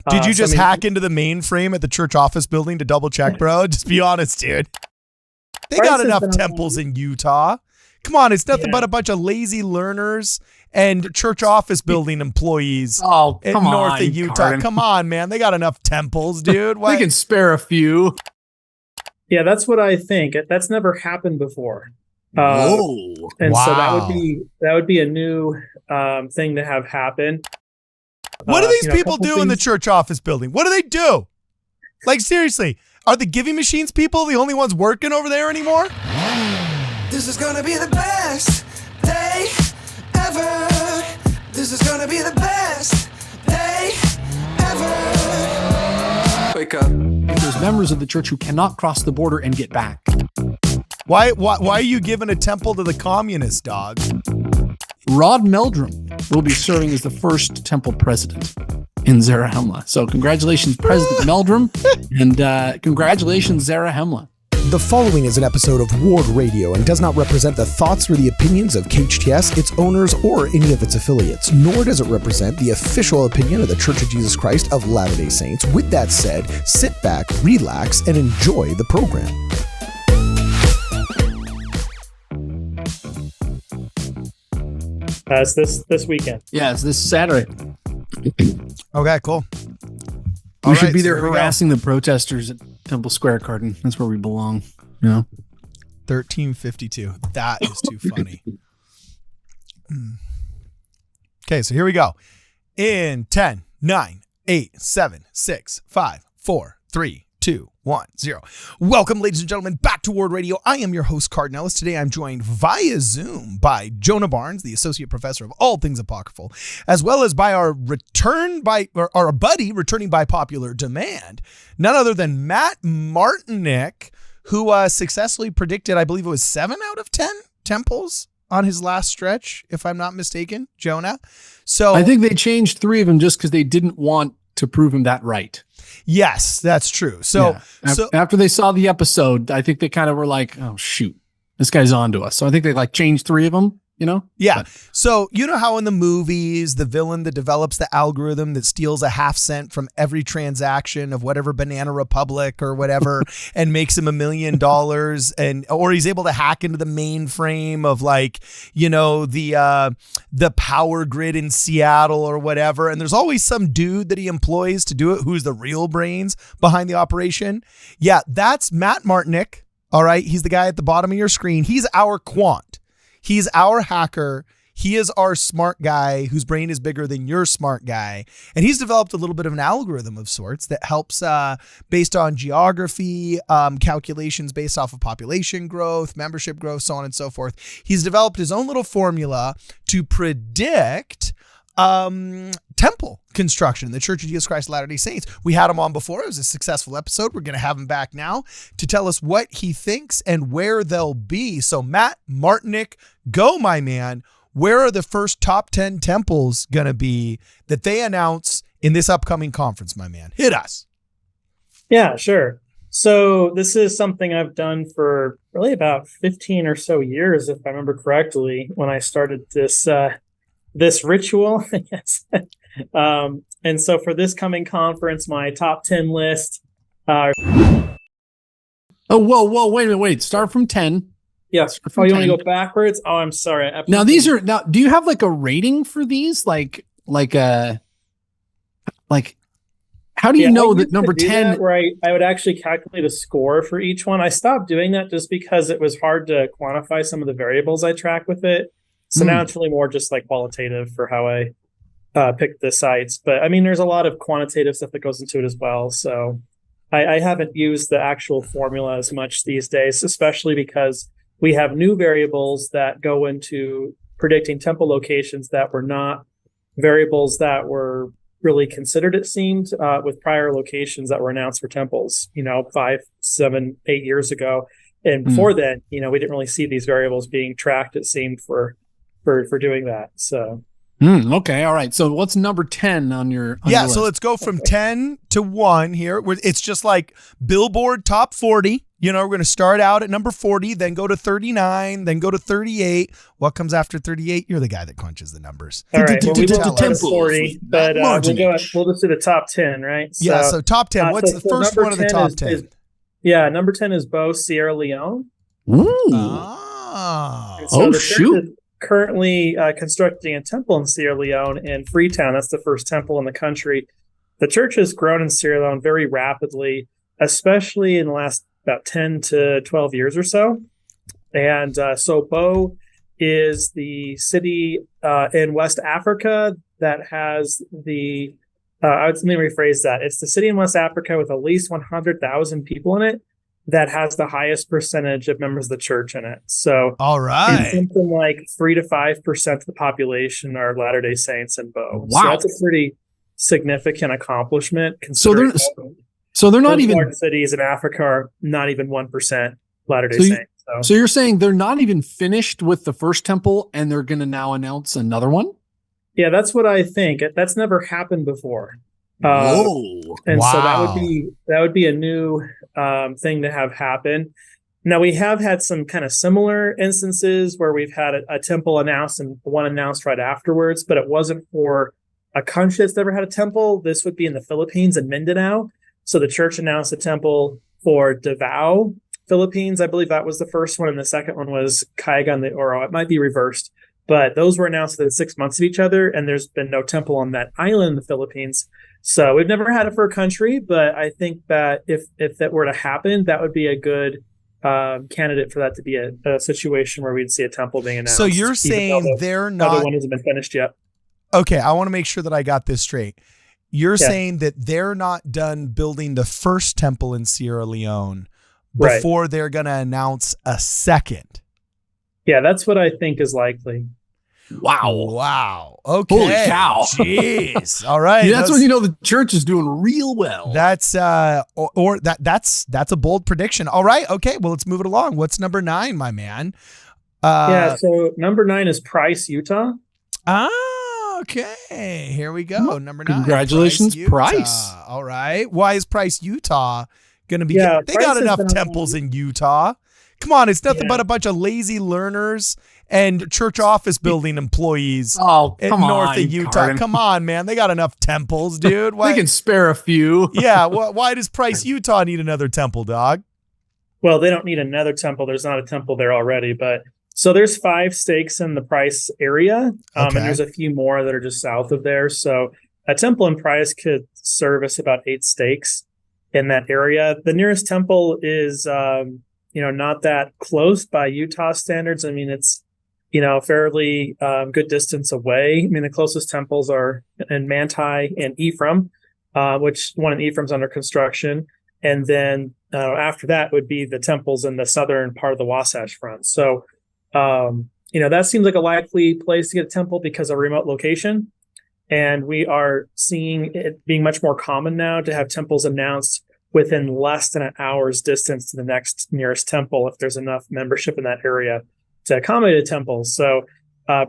Did you just hack into the mainframe at the church office building to double check, bro? Just be honest, dude. They got enough temples in Utah. Come on, it's nothing but a bunch of lazy learners and church office building employees in north of Utah. Carden. Come on, man. They got enough temples, dude. They can spare a few. Yeah, that's what I think. That's never happened before. Whoa. And so that would be a new thing to have happen. What do these people do in the church office building? What do they do? Like, seriously, are the giving machines people the only ones working over there anymore? This is gonna be the best day ever. This is gonna be the best day ever. Wake up. There's members of the church who cannot cross the border and get back. Why are you giving a temple to the communist dog? Rod Meldrum will be serving as the first temple president in Zarahemla. So congratulations, President Meldrum, and congratulations, Zarahemla. The following is an episode of Ward Radio and does not represent the thoughts or the opinions of KHTS, its owners, or any of its affiliates, nor does it represent the official opinion of the Church of Jesus Christ of Latter-day Saints. With that said, sit back, relax, and enjoy the program. It's this weekend. Yeah, it's this Saturday. Okay, cool. We should be there harassing the protesters at Temple Square, Carden. That's where we belong. You know? 1352. That is too funny. Okay, so here we go. In 10, 9, 8, 7, 6, 5, 4, 3, 2, 1, 0. Welcome, ladies and gentlemen, back to Ward Radio. I am your host, Cardinellis. Today I'm joined via Zoom by Jonah Barnes, the Associate Professor of All Things Apocryphal, as well as by our buddy returning by popular demand, none other than Matt Martinick, who successfully predicted, I believe it was 7 out of 10 temples on his last stretch, if I'm not mistaken, Jonah. So I think they changed 3 of them just because they didn't want to prove him that right. Yes, that's true. So, after they saw the episode, I think they kind of were like, oh, shoot, this guy's on to us. So I think they changed 3 of them, you know? Yeah. So you know how in the movies, the villain that develops the algorithm that steals a half cent from every transaction of whatever Banana Republic or whatever and makes him $1 million or he's able to hack into the mainframe of the power grid in Seattle or whatever. And there's always some dude that he employs to do it who's the real brains behind the operation. Yeah, that's Matt Martinick. All right. He's the guy at the bottom of your screen. He's our quant. He's our hacker. He is our smart guy whose brain is bigger than your smart guy. And he's developed a little bit of an algorithm of sorts that helps based on geography, calculations based off of population growth, membership growth, so on and so forth. He's developed his own little formula to predict temple construction in the Church of Jesus Christ of Latter-day Saints. We had him on before. It was a successful episode. We're going to have him back now to tell us what he thinks and where they'll be. So Matt Martinick, go, my man. Where are the first top 10 temples going to be that they announce in this upcoming conference, my man? Hit us. Yeah, sure. So this is something I've done for really about 15 or so years, if I remember correctly, when I started this ritual. Yes. And so for this coming conference, my top 10 list. Whoa, wait. Start from 10. Yes. Oh, you want to go backwards? Oh, I'm sorry. Now do you have a rating for these? How do you know that number 10? Where I would actually calculate a score for each one. I stopped doing that just because it was hard to quantify some of the variables I track with it. So now it's really more just qualitative for how I pick the sites. But I mean, there's a lot of quantitative stuff that goes into it as well. So I haven't used the actual formula as much these days, especially because we have new variables that go into predicting temple locations that were not variables that were really considered, it seemed, with prior locations that were announced for temples, 5, 7, 8 years ago. And before then, we didn't really see these variables being tracked, it seemed, for doing that. So Okay. All right. So what's number 10 on your Yeah, your so list? let's go from 10 to 1 here. It's just like Billboard Top 40. You know, we're going to start out at number 40, then go to 39, then go to 38. What comes after 38? You're the guy that crunches the numbers. All right, well, we won't start at Temples 40, with but Matt we'll Martinish. just do the top 10, right? Yeah, so top 10. What's so the first number one of the 10 top is- 10? number 10 is Bo, Sierra Leone. Ooh. Ah. And so Oh, the church shoot. is currently constructing a temple in Sierra Leone in Freetown. That's the first temple in the country. The church has grown in Sierra Leone very rapidly, especially in the last about 10 to 12 years or so. And so Bo is the city in West Africa that has the, let me rephrase that. It's the city in West Africa with at least 100,000 people in it that has the highest percentage of members of the church in it. So All it's right. something like 3 to 5% of the population are Latter-day Saints in Bo. So Wow. that's a pretty significant accomplishment. So they're considering so they're not most even large cities in Africa are not even 1% Latter-day So you- Saints. so you're saying they're not even finished with the first temple and they're going to now announce another one? Yeah, that's what I think. That's never happened before. Whoa. And so Wow. that would be a new thing to have happen. Now we have had some kind of similar instances where we've had a temple announced and one announced right afterwards, but it wasn't for a country that's never had a temple. This would be in the Philippines in Mindanao. So the church announced a temple for Davao, Philippines. I believe that was the first one, and the second one was Cagayan de Oro. It might be reversed, but those were announced within 6 months of each other, and there's been no temple on that island in the Philippines. So we've never had it for a country, but I think that if that were to happen, that would be a good candidate for that to be a situation where we'd see a temple being announced. So you're even saying though they're the other not one hasn't been finished yet. okay? I want to make sure that I got this straight. You're Yeah. saying that they're not done building the first temple in Sierra Leone Right. before they're going to announce a second. Yeah, that's what I think is likely. Wow. Wow. Okay. Holy cow. Jeez. All right. Yeah, that's when you know the church is doing real well. That's that's a bold prediction. All right. Okay. Well, let's move it along. What's number 9, my man? Yeah, so number 9 is Price, Utah. Okay. Here we go. Number 9. Congratulations, Utah. Price. All right. Why is Price, Utah going to be? Yeah, they Price got has enough been temples in Utah. Come on. It's nothing Yeah. but a bunch of lazy learners and church office building employees. Oh, in come north on, of Utah. Carden. Come on, man. They got enough temples, dude. Why? They can spare a few. Yeah. Why does Price, Utah need another temple, dog? Well, they don't need another temple. There's not a temple there already, but so there's 5 stakes in the Price area, Okay. and there's a few more that are just south of there. So a temple in Price could service about 8 stakes in that area. The nearest temple is, not that close by Utah standards. I mean, it's, fairly good distance away. I mean, the closest temples are in Manti and Ephraim, which one in Ephraim's under construction. And then after that would be the temples in the southern part of the Wasatch Front. So, that seems like a likely place to get a temple because of a remote location. And we are seeing it being much more common now to have temples announced within less than an hour's distance to the next nearest temple if there's enough membership in that area to accommodate a temple. So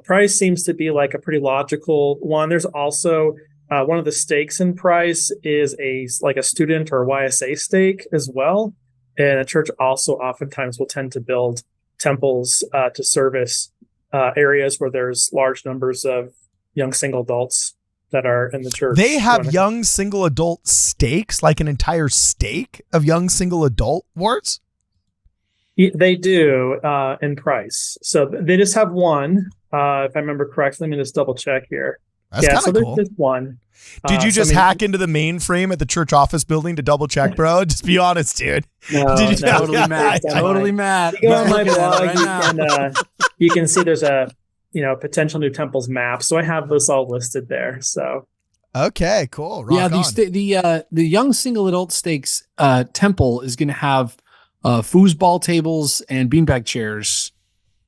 Price seems to be like a pretty logical one. There's also one of the stakes in Price is a student or YSA stake as well. And a church also oftentimes will tend to build temples to service areas where there's large numbers of young single adults that are in the church. They have young single adult stakes, like an entire stake of young single adult wards? They do in Price. So they just have one, if I remember correctly. Let me just double check here. That's kind so of cool. there's just one. Did you so, just hack into the mainframe at the church office building to double check, bro? Just be honest, dude. No, Did you- no, Totally Yeah, mad. yeah, Totally mad. You go on my Look at that blog, right now. you can see there's a potential new temples map. So I have this all listed there. So Okay, cool. Rock Yeah, on. the young single adult stakes temple is going to have foosball tables and beanbag chairs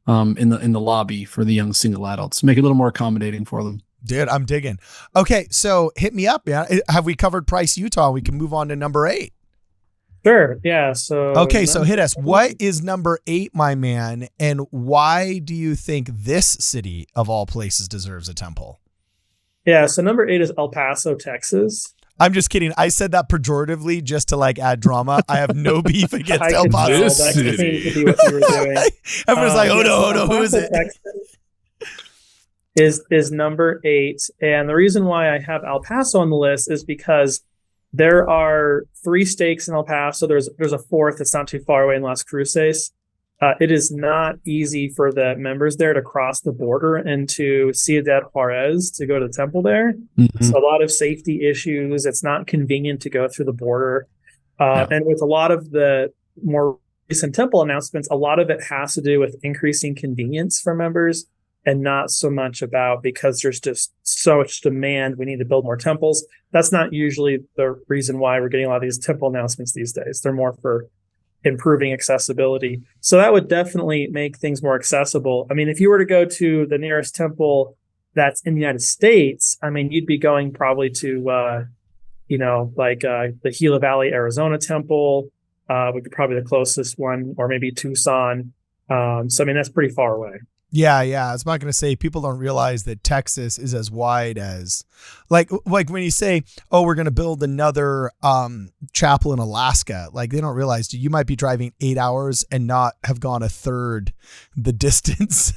in the lobby for the young single adults. Make it a little more accommodating for them. Dude, I'm digging. Okay, so hit me up, man. Have we covered Price, Utah? We can move on to number 8. sure, yeah. So Okay, so hit us. What is number 8, my man, and why do you think this city of all places deserves a temple? Yeah, so number 8 is El Paso, Texas. I'm just kidding. I said that pejoratively just to like add drama. I have no beef against I El could Paso. tell This that city. seemed to be what you were doing. Everyone's like, oh so no, who is El it? Paso, Texas is number 8. And the reason why I have El Paso on the list is because there are 3 stakes in El Paso. There's a 4th that's not too far away in Las Cruces. It is not easy for the members there to cross the border into Ciudad Juarez to go to the temple there. Mhm. So a lot of safety issues. It's not convenient to go through the border. And with a lot of the more recent temple announcements, a lot of it has to do with increasing convenience for members and not so much about because there's just so much demand, we need to build more temples. That's not usually the reason why we're getting a lot of these temple announcements these days. They're more for improving accessibility. So that would definitely make things more accessible. I mean, if you were to go to the nearest temple that's in the United States, I mean, you'd be going probably to, the Gila Valley, Arizona temple, would be probably the closest one, or maybe Tucson. So, I mean, that's pretty far away. Yeah. I was not going to say people don't realize that Texas is as wide as like when you say, oh, we're going to build another chapel in Alaska, like they don't realize you might be driving 8 hours and not have gone a third the distance.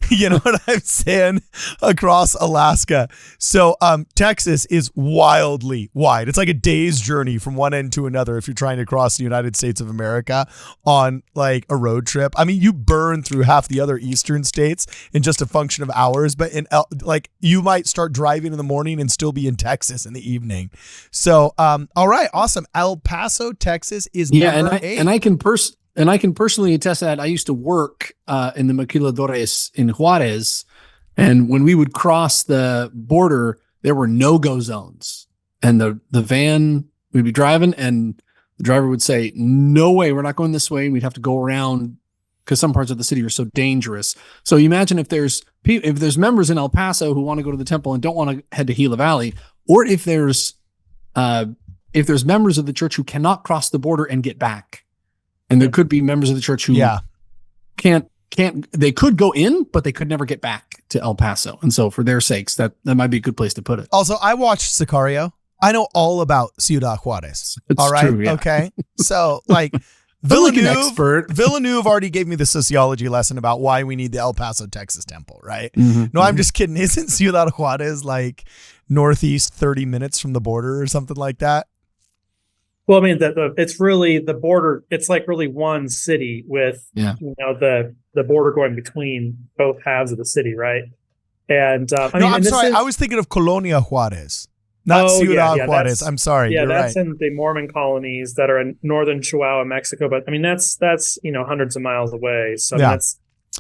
You know what I'm saying? Across Alaska. So Texas is wildly wide. It's like a day's journey from one end to another if you're trying to cross the United States of America on like a road trip. I mean, you burn through half the other eastern states in just a function of hours, but you might start driving in the morning and still be in Texas in the evening. So all right, awesome. El Paso, Texas is number 8. And I can personally attest to that. I used to work in the maquiladores in Juarez, and when we would cross the border, there were no-go zones. And the van, we'd be driving, and the driver would say, no way, we're not going this way. And we'd have to go around because some parts of the city are so dangerous. So you imagine if there's members in El Paso who want to go to the temple and don't want to head to Gila Valley, or if there's members of the church who cannot cross the border and get back. And there could be members of the church who they could go in, but they could never get back to El Paso. And so for their sakes, that might be a good place to put it. Also, I watched Sicario. I know all about Ciudad Juarez. It's all right. true, yeah. Okay. So like Villeneuve already gave me the sociology lesson about why we need the El Paso, Texas temple, right? Mm-hmm, No, I'm just kidding. Isn't Ciudad Juarez like northeast 30 minutes from the border or something like that? Well, I mean, it's really the border. It's like really one city with, the border going between both halves of the city, right? And I'm sorry. I was thinking of Colonia Juarez, not Ciudad Juarez. I'm sorry. Yeah, You're that's right. in the Mormon colonies that are in northern Chihuahua, Mexico. But I mean, that's hundreds of miles away. So I mean,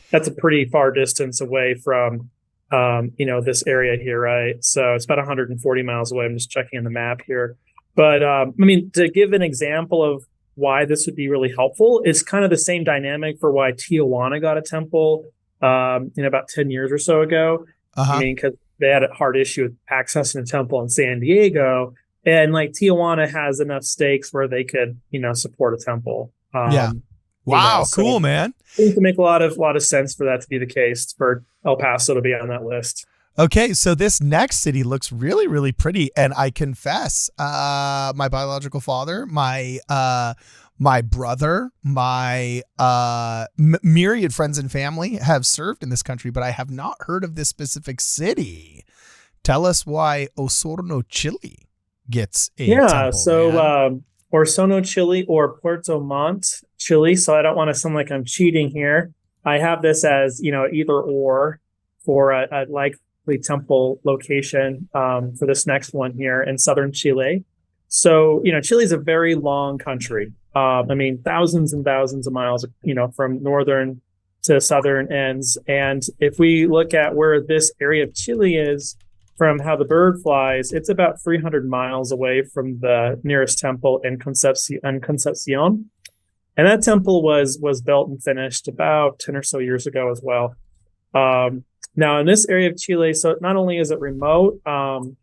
that's a pretty far distance away from this area here, right? So it's about 140 miles away. I'm just checking on the map here. But I mean, to give an example of why this would be really helpful, it's kind of the same dynamic for why Tijuana got a temple about 10 years or so ago. I mean, because they had a hard issue with accessing a temple in San Diego. And like Tijuana has enough stakes where they could, support a temple. Wow. Cool, man. It seems to make a lot of sense for that to be the case, for El Paso to be on that list. Okay, so this next city looks really, really pretty, and I confess, my biological father, my brother, my myriad friends and family have served in this country, but I have not heard of this specific city. Tell us why Osorno, Chile gets a temple. So Osorno, Chile, or Puerto Montt, Chile. So I don't want to sound like I'm cheating here. I have this as either or for a likely temple location for this next one here in southern Chile. So, Chile is a very long country. I mean, thousands and thousands of miles, from northern to southern ends. And if we look at where this area of Chile is from how the bird flies, it's about 300 miles away from the nearest temple in Concepcion. And that temple was built and finished about 10 or so years ago as well. Now, in this area of Chile, so not only is it remote,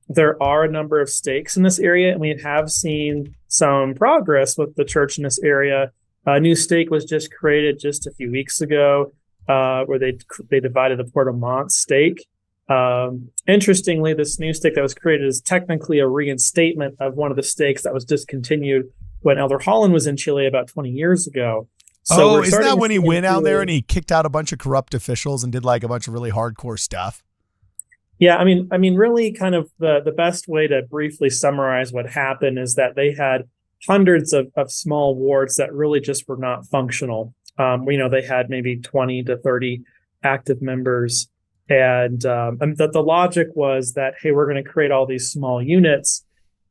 there are a number of stakes in this area, and we have seen some progress with the church in this area. A new stake was just created just a few weeks ago, where they divided the Puerto Montt stake. Interestingly, this new stake that was created is technically a reinstatement of one of the stakes that was discontinued when Elder Holland was in Chile about 20 years ago. So isn't that when he went out there and he kicked out a bunch of corrupt officials and did like a bunch of really hardcore stuff? Yeah, I mean, really, kind of the best way to briefly summarize what happened is that they had hundreds of small wards that really just were not functional. They had maybe 20 to 30 active members, and the logic was that, hey, we're going to create all these small units,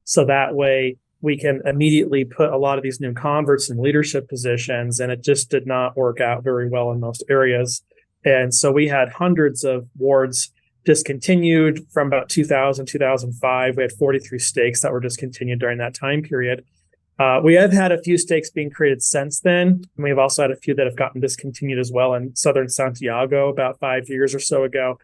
so that way we can immediately put a lot of these new converts in leadership positions, and it just did not work out very well in most areas. And so we had hundreds of wards discontinued from about 2000, 2005. We had 43 stakes that were discontinued during that time period. We have had a few stakes being created since then. And we've also had a few that have gotten discontinued as well in southern Santiago about 5 years or so ago.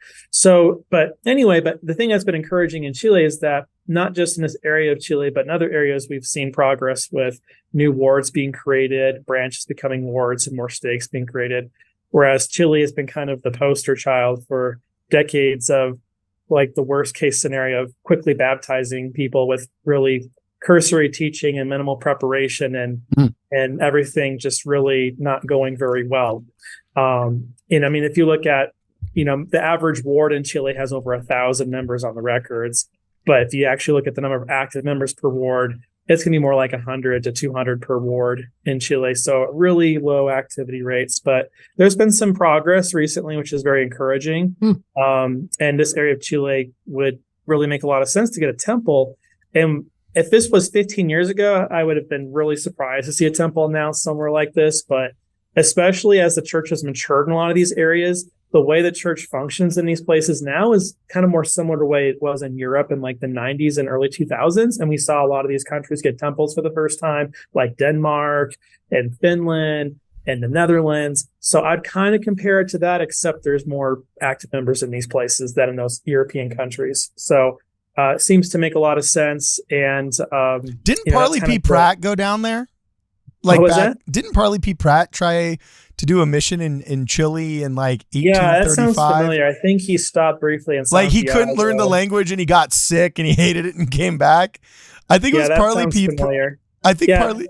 But the thing that's been encouraging in Chile is that not just in this area of Chile, but in other areas, we've seen progress with new wards being created, branches becoming wards, and more stakes being created. Whereas Chile has been kind of the poster child for decades of like the worst case scenario of quickly baptizing people with really cursory teaching and minimal preparation and everything just really not going very well. If you look at, the average ward in Chile has over 1,000 members on the records, but if you actually look at the number of active members per ward, it's going to be more like 100 to 200 per ward in Chile. So really low activity rates, but there's been some progress recently, which is very encouraging. And this area of Chile would really make a lot of sense to get a temple. And if this was 15 years ago, I would have been really surprised to see a temple announced somewhere like this. But especially as the church has matured in a lot of these areas, the way the church functions in these places now is kind of more similar to the way it was in Europe in like the 90s and early 2000s. And we saw a lot of these countries get temples for the first time, like Denmark and Finland and the Netherlands. So I'd kind of compare it to that, except there's more active members in these places than in those European countries. So it seems to make a lot of sense. And didn't Parley P. Pratt go down there? Didn't Parley P. Pratt try to do a mission in Chile in like 1835? Yeah, that sounds familiar. I think he stopped briefly in Santiago. Like he couldn't learn the language and he got sick and he hated it and came back. I think it was Parley P. I think Parley.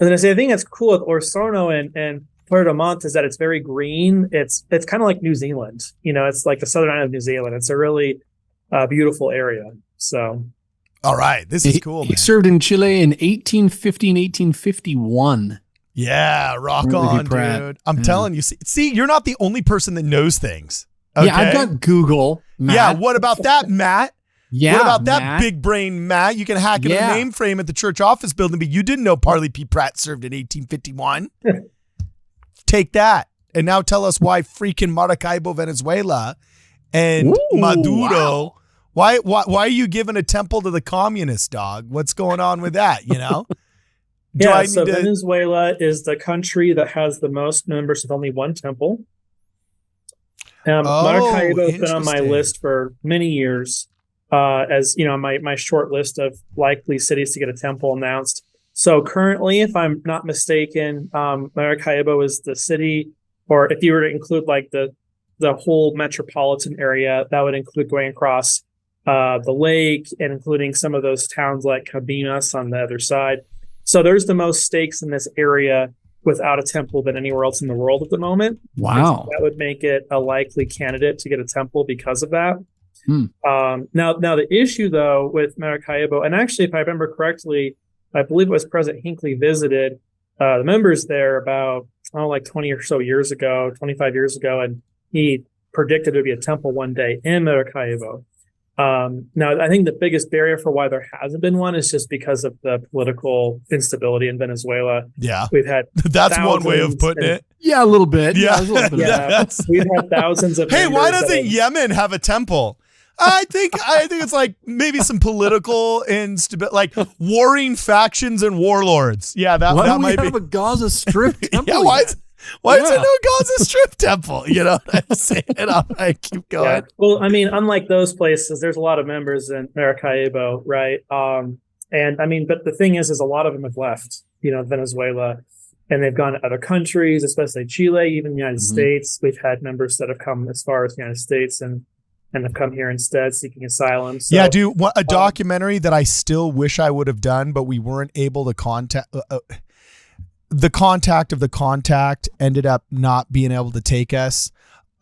I think that's cool with Osorno and Puerto Montt is that it's very green. It's kind of like New Zealand. It's like the southern island of New Zealand. It's a really beautiful area. So. All right. This is cool, man. He served in Chile in 1850 and 1851. Yeah, rock on, dude. I'm telling you. See, you're not the only person that knows things. Okay? Yeah, I've got Google, Matt. Yeah, what about that, Matt? Yeah, what about that, big brain Matt? You can hack into the mainframe at the church office building, but you didn't know Parley P. Pratt served in 1851. Take that. And now tell us why freaking Maracaibo, Venezuela and Maduro... Wow. Why are you giving a temple to the communist, dog? What's going on with that, Venezuela is the country that has the most members with only one temple. Maracaibo has been on my list for many years, as my short list of likely cities to get a temple announced. So currently, if I'm not mistaken, Maracaibo is the city, or if you were to include like the whole metropolitan area, that would include going across the lake and including some of those towns like Cabimas on the other side. So there's the most stakes in this area without a temple than anywhere else in the world at the moment. Wow. So that would make it a likely candidate to get a temple because of that. Now the issue though with Maracaibo, and actually if I remember correctly, I believe it was President Hinckley visited the members there about 20 or so years ago, 25 years ago, and he predicted there would be a temple one day in Maracaibo. Now, I think the biggest barrier for why there hasn't been one is just because of the political instability in Venezuela. Yeah. We've had that's one way of putting it. Yeah, a little bit. Yeah. We've had thousands of Hey, why doesn't Yemen have a temple? I think it's like maybe some political instability, like warring factions and warlords. Yeah, that might be. Have a Gaza Strip temple? Yeah, why is there no Gaza Strip temple? I'm saying it. All right, keep going. Yeah. Well, unlike those places, there's a lot of members in Maracaibo, right? But the thing is a lot of them have left, Venezuela, and they've gone to other countries, especially Chile, even the United States. We've had members that have come as far as the United States and and have come here instead seeking asylum. So, yeah, dude, a documentary that I still wish I would have done, but we weren't able to contact. The contact of the contact ended up not being able to take us.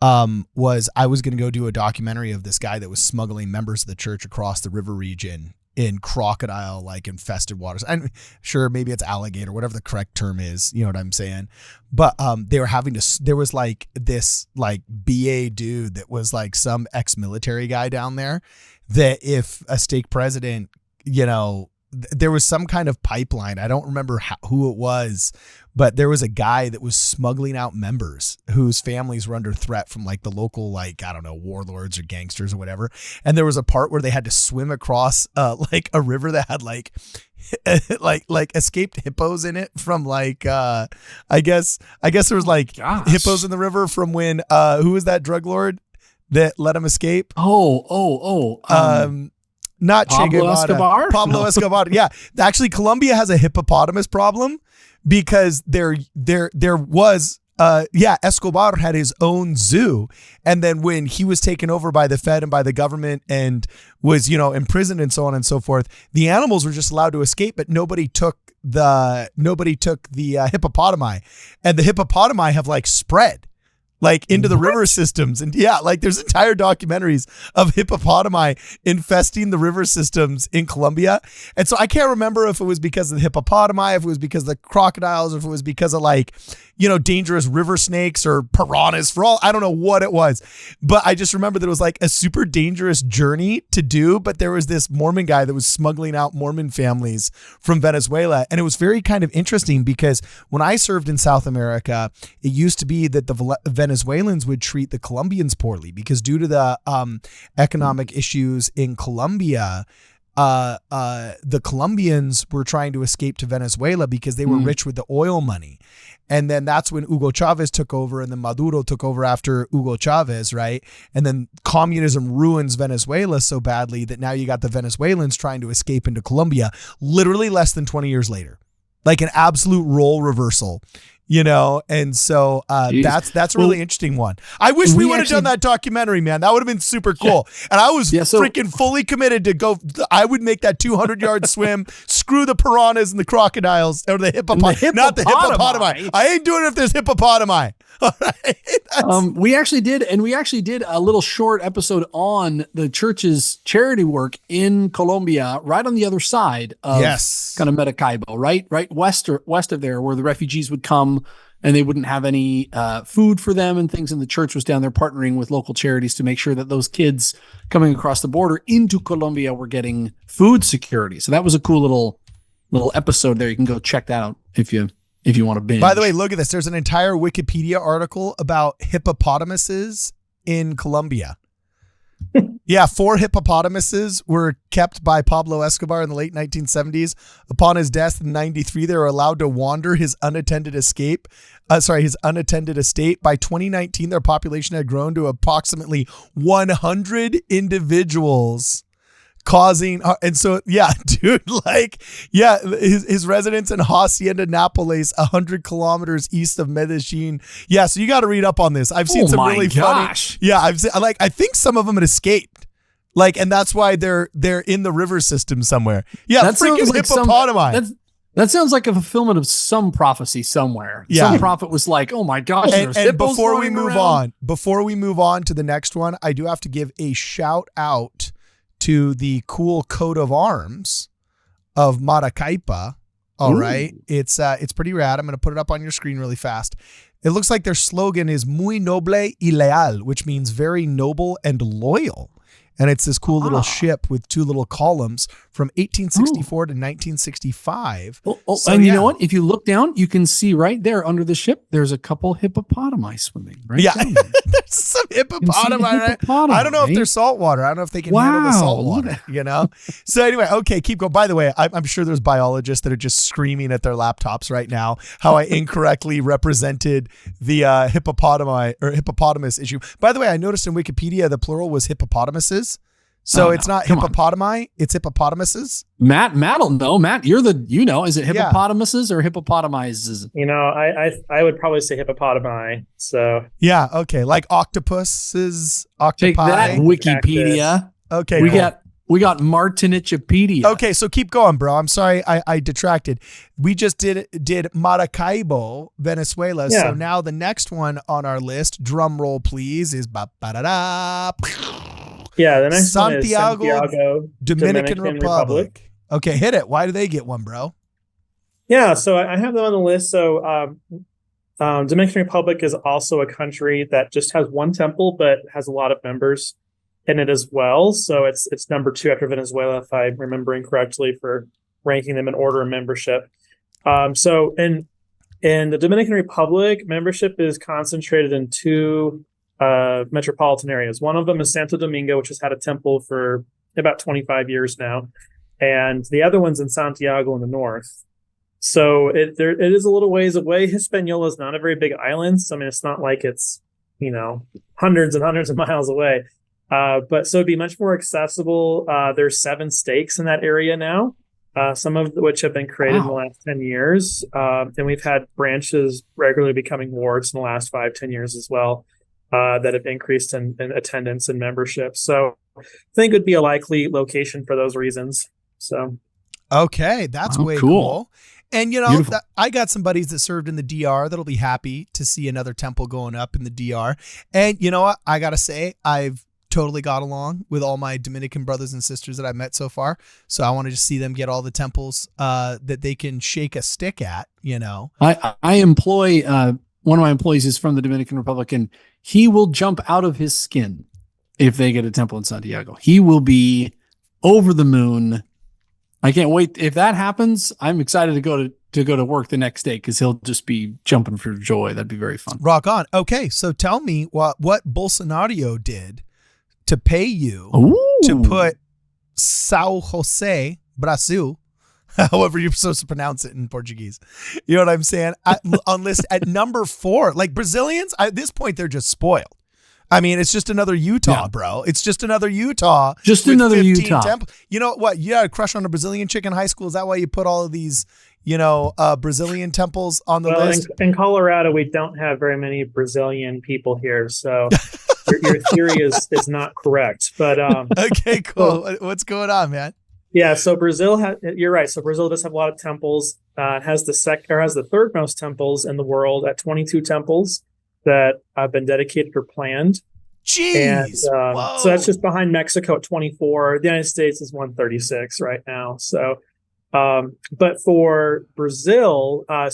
Was I was going to go do a documentary of this guy that was smuggling members of the church across the river region in crocodile like infested waters. I'm sure maybe it's alligator, whatever the correct term is, you know what I'm saying? But they were having to, there was like this like BA dude that was like some ex-military guy down there that if a stake president, you know, there was some kind of pipeline. I don't remember who it was, but there was a guy that was smuggling out members whose families were under threat from like the local, like, I don't know, warlords or gangsters or whatever. And there was a part where they had to swim across like a river that had like escaped hippos in it from like, I guess there was like hippos in the river from when, who was that drug lord that let him escape? Not Pablo Escobar? Pablo Escobar. Yeah. Actually, Colombia has a hippopotamus problem because there was, Escobar had his own zoo. And then when he was taken over by the Fed and by the government and was, you know, imprisoned and so on and so forth, the animals were just allowed to escape, but nobody took the hippopotami, and the hippopotami have like spread like into the river systems. And yeah, like there's entire documentaries of hippopotami infesting the river systems in Colombia. And so I can't remember if it was because of the hippopotami, if it was because of the crocodiles, or if it was because of like, you know, dangerous river snakes or piranhas for all, I don't know what it was, but I just remember that it was like a super dangerous journey to do. But there was this Mormon guy that was smuggling out Mormon families from Venezuela. And it was very kind of interesting because when I served in South America, it used to be that the Venezuelans would treat the Colombians poorly because due to the economic issues in Colombia, the Colombians were trying to escape to Venezuela because they were rich with the oil money. And then that's when Hugo Chavez took over, and then Maduro took over after Hugo Chavez, right? And then communism ruins Venezuela so badly that now you got the Venezuelans trying to escape into Colombia literally less than 20 years later. Like an absolute role reversal. You know, and so that's a really interesting one. I wish we would have done that documentary, man. That would have been super cool. Yeah. And I was freaking fully committed to go. I would make that 200-yard swim. Screw the piranhas and the crocodiles or the hippopotami. Not the hippopotami. I ain't doing it if there's hippopotami. All right. We actually did a little short episode on the church's charity work in Colombia, right on the other side of kind of Maracaibo, right west of there, where the refugees would come and they wouldn't have any food for them and things. And the church was down there partnering with local charities to make sure that those kids coming across the border into Colombia were getting food security. So that was a cool little episode there. You can go check that out if you want to binge. By the way, look at this. There's an entire Wikipedia article about hippopotamuses in Colombia. Yeah, 4 hippopotamuses were kept by Pablo Escobar in the late 1970s. Upon his death in 93, they were allowed to wander his unattended estate. By 2019, their population had grown to approximately 100 individuals. Causing and so dude, his residence in Hacienda Nápoles, 100 kilometers east of Medellin. Yeah, so you got to read up on this. I've seen some really funny. Yeah, I think some of them had escaped, and that's why they're in the river system somewhere. Yeah, that freaking like hippopotami. That sounds like a fulfillment of some prophecy somewhere. Yeah. Some prophet was like, "Oh my gosh!" And before we move on to the next one, I do have to give a shout out to the cool coat of arms of Maracaibo. All right. It's pretty rad. I'm going to put it up on your screen really fast. It looks like their slogan is muy noble y leal, which means very noble and loyal. And it's this cool little ship with 2 little columns from 1864 to 1965. So, and you know what? If you look down, you can see right there under the ship, there's a couple hippopotami swimming. Right? Yeah, there's some hippopotami. Right? I don't know if they're saltwater. I don't know if they can handle the salt water, you know? So anyway, okay, keep going. By the way, I'm sure there's biologists that are just screaming at their laptops right now how I incorrectly represented the hippopotami or hippopotamus issue. By the way, I noticed in Wikipedia the plural was hippopotamuses. So Oh, it's no. not Come on. hippopotami, it's hippopotamuses. Matt'll know. Matt, is it hippopotamuses or hippopotamises? I would probably say hippopotami. So Yeah, okay. Like octopuses, octopi. Take that, Wikipedia. Okay, We cool. got Martinichipedia. Okay, so keep going, bro. I'm sorry I detracted. We just did Maracaibo, Venezuela. Yeah. So now the next one on our list, drum roll please, is ba-ba-da-da. yeah, the next one is Santiago, Santiago, Dominican Republic. Okay, hit it. Why do they get one, bro? Yeah, so I have them on the list. So Dominican Republic is also a country that just has one temple, but has a lot of members in it as well. So it's number 2 after Venezuela, if I'm remembering correctly, for ranking them in order of membership. So in the Dominican Republic, membership is concentrated in 2 metropolitan areas. One of them is Santo Domingo, which has had a temple for about 25 years now. And the other one's in Santiago in the north. So it is a little ways away. Hispaniola is not a very big island. So, I mean, it's not like it's, hundreds and hundreds of miles away. But so it'd be much more accessible. There's 7 stakes in that area now, some of which have been created in the last 10 years. And we've had branches regularly becoming wards in the last 5-10 years as well, that have increased in attendance and membership. So I think it would be a likely location for those reasons. So. Okay, that's way cool. And, I got some buddies that served in the DR that'll be happy to see another temple going up in the DR. And you know what? I got to say, I've totally got along with all my Dominican brothers and sisters that I've met so far. So I want to just see them get all the temples that they can shake a stick at, I employ, one of my employees is from the Dominican Republic, and he will jump out of his skin if they get a temple in Santiago. He will be over the moon. I can't wait. If that happens, I'm excited to go to work the next day because he'll just be jumping for joy. That'd be very fun. Rock on. Okay, so tell me what Bolsonaro did to pay you to put São Jose, Brazil, however you're supposed to pronounce it in Portuguese. You know what I'm saying? On list at number 4. Like Brazilians, at this point, they're just spoiled. I mean, it's just another Utah, bro. It's just another Utah. Just another Utah. You know what? You had a crush on a Brazilian chick in high school. Is that why you put all of these, Brazilian temples on the list? In Colorado, we don't have very many Brazilian people here. So your theory is not correct. But okay, cool. What's going on, man? Yeah, so you're right. So Brazil does have a lot of temples. It has the third most temples in the world at 22 temples that have been dedicated or planned. Jeez. And so that's just behind Mexico at 24. The United States is 136 right now. So, but for Brazil, a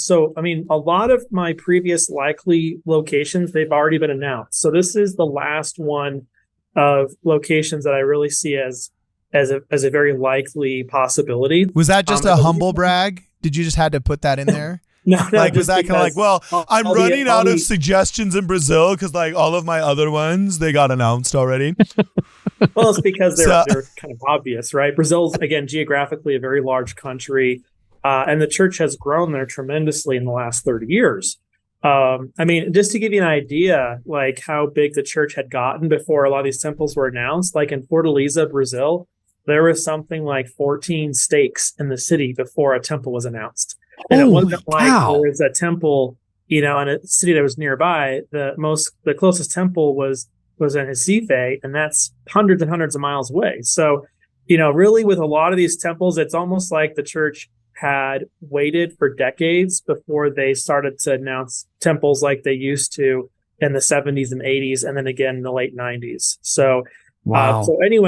lot of my previous likely locations, they've already been announced. So this is the last one of locations that I really see as a very likely possibility. Was that just a humble brag? Did you just had to put that in there? No, was that kind of like, well, I'm running out of suggestions in Brazil because like all of my other ones, they got announced already. Well, it's because they're kind of obvious, right? Brazil's, again, geographically a very large country, and the church has grown there tremendously in the last 30 years. Just to give you an idea, like how big the church had gotten before a lot of these temples were announced, like in Fortaleza, Brazil, there was something like 14 stakes in the city before a temple was announced. And it wasn't like there was a temple, in a city that was nearby. The closest temple was in Recife, and that's hundreds and hundreds of miles away. So, really with a lot of these temples, it's almost like the church had waited for decades before they started to announce temples like they used to in the 70s and 80s, and then again in the late 90s. So, wow.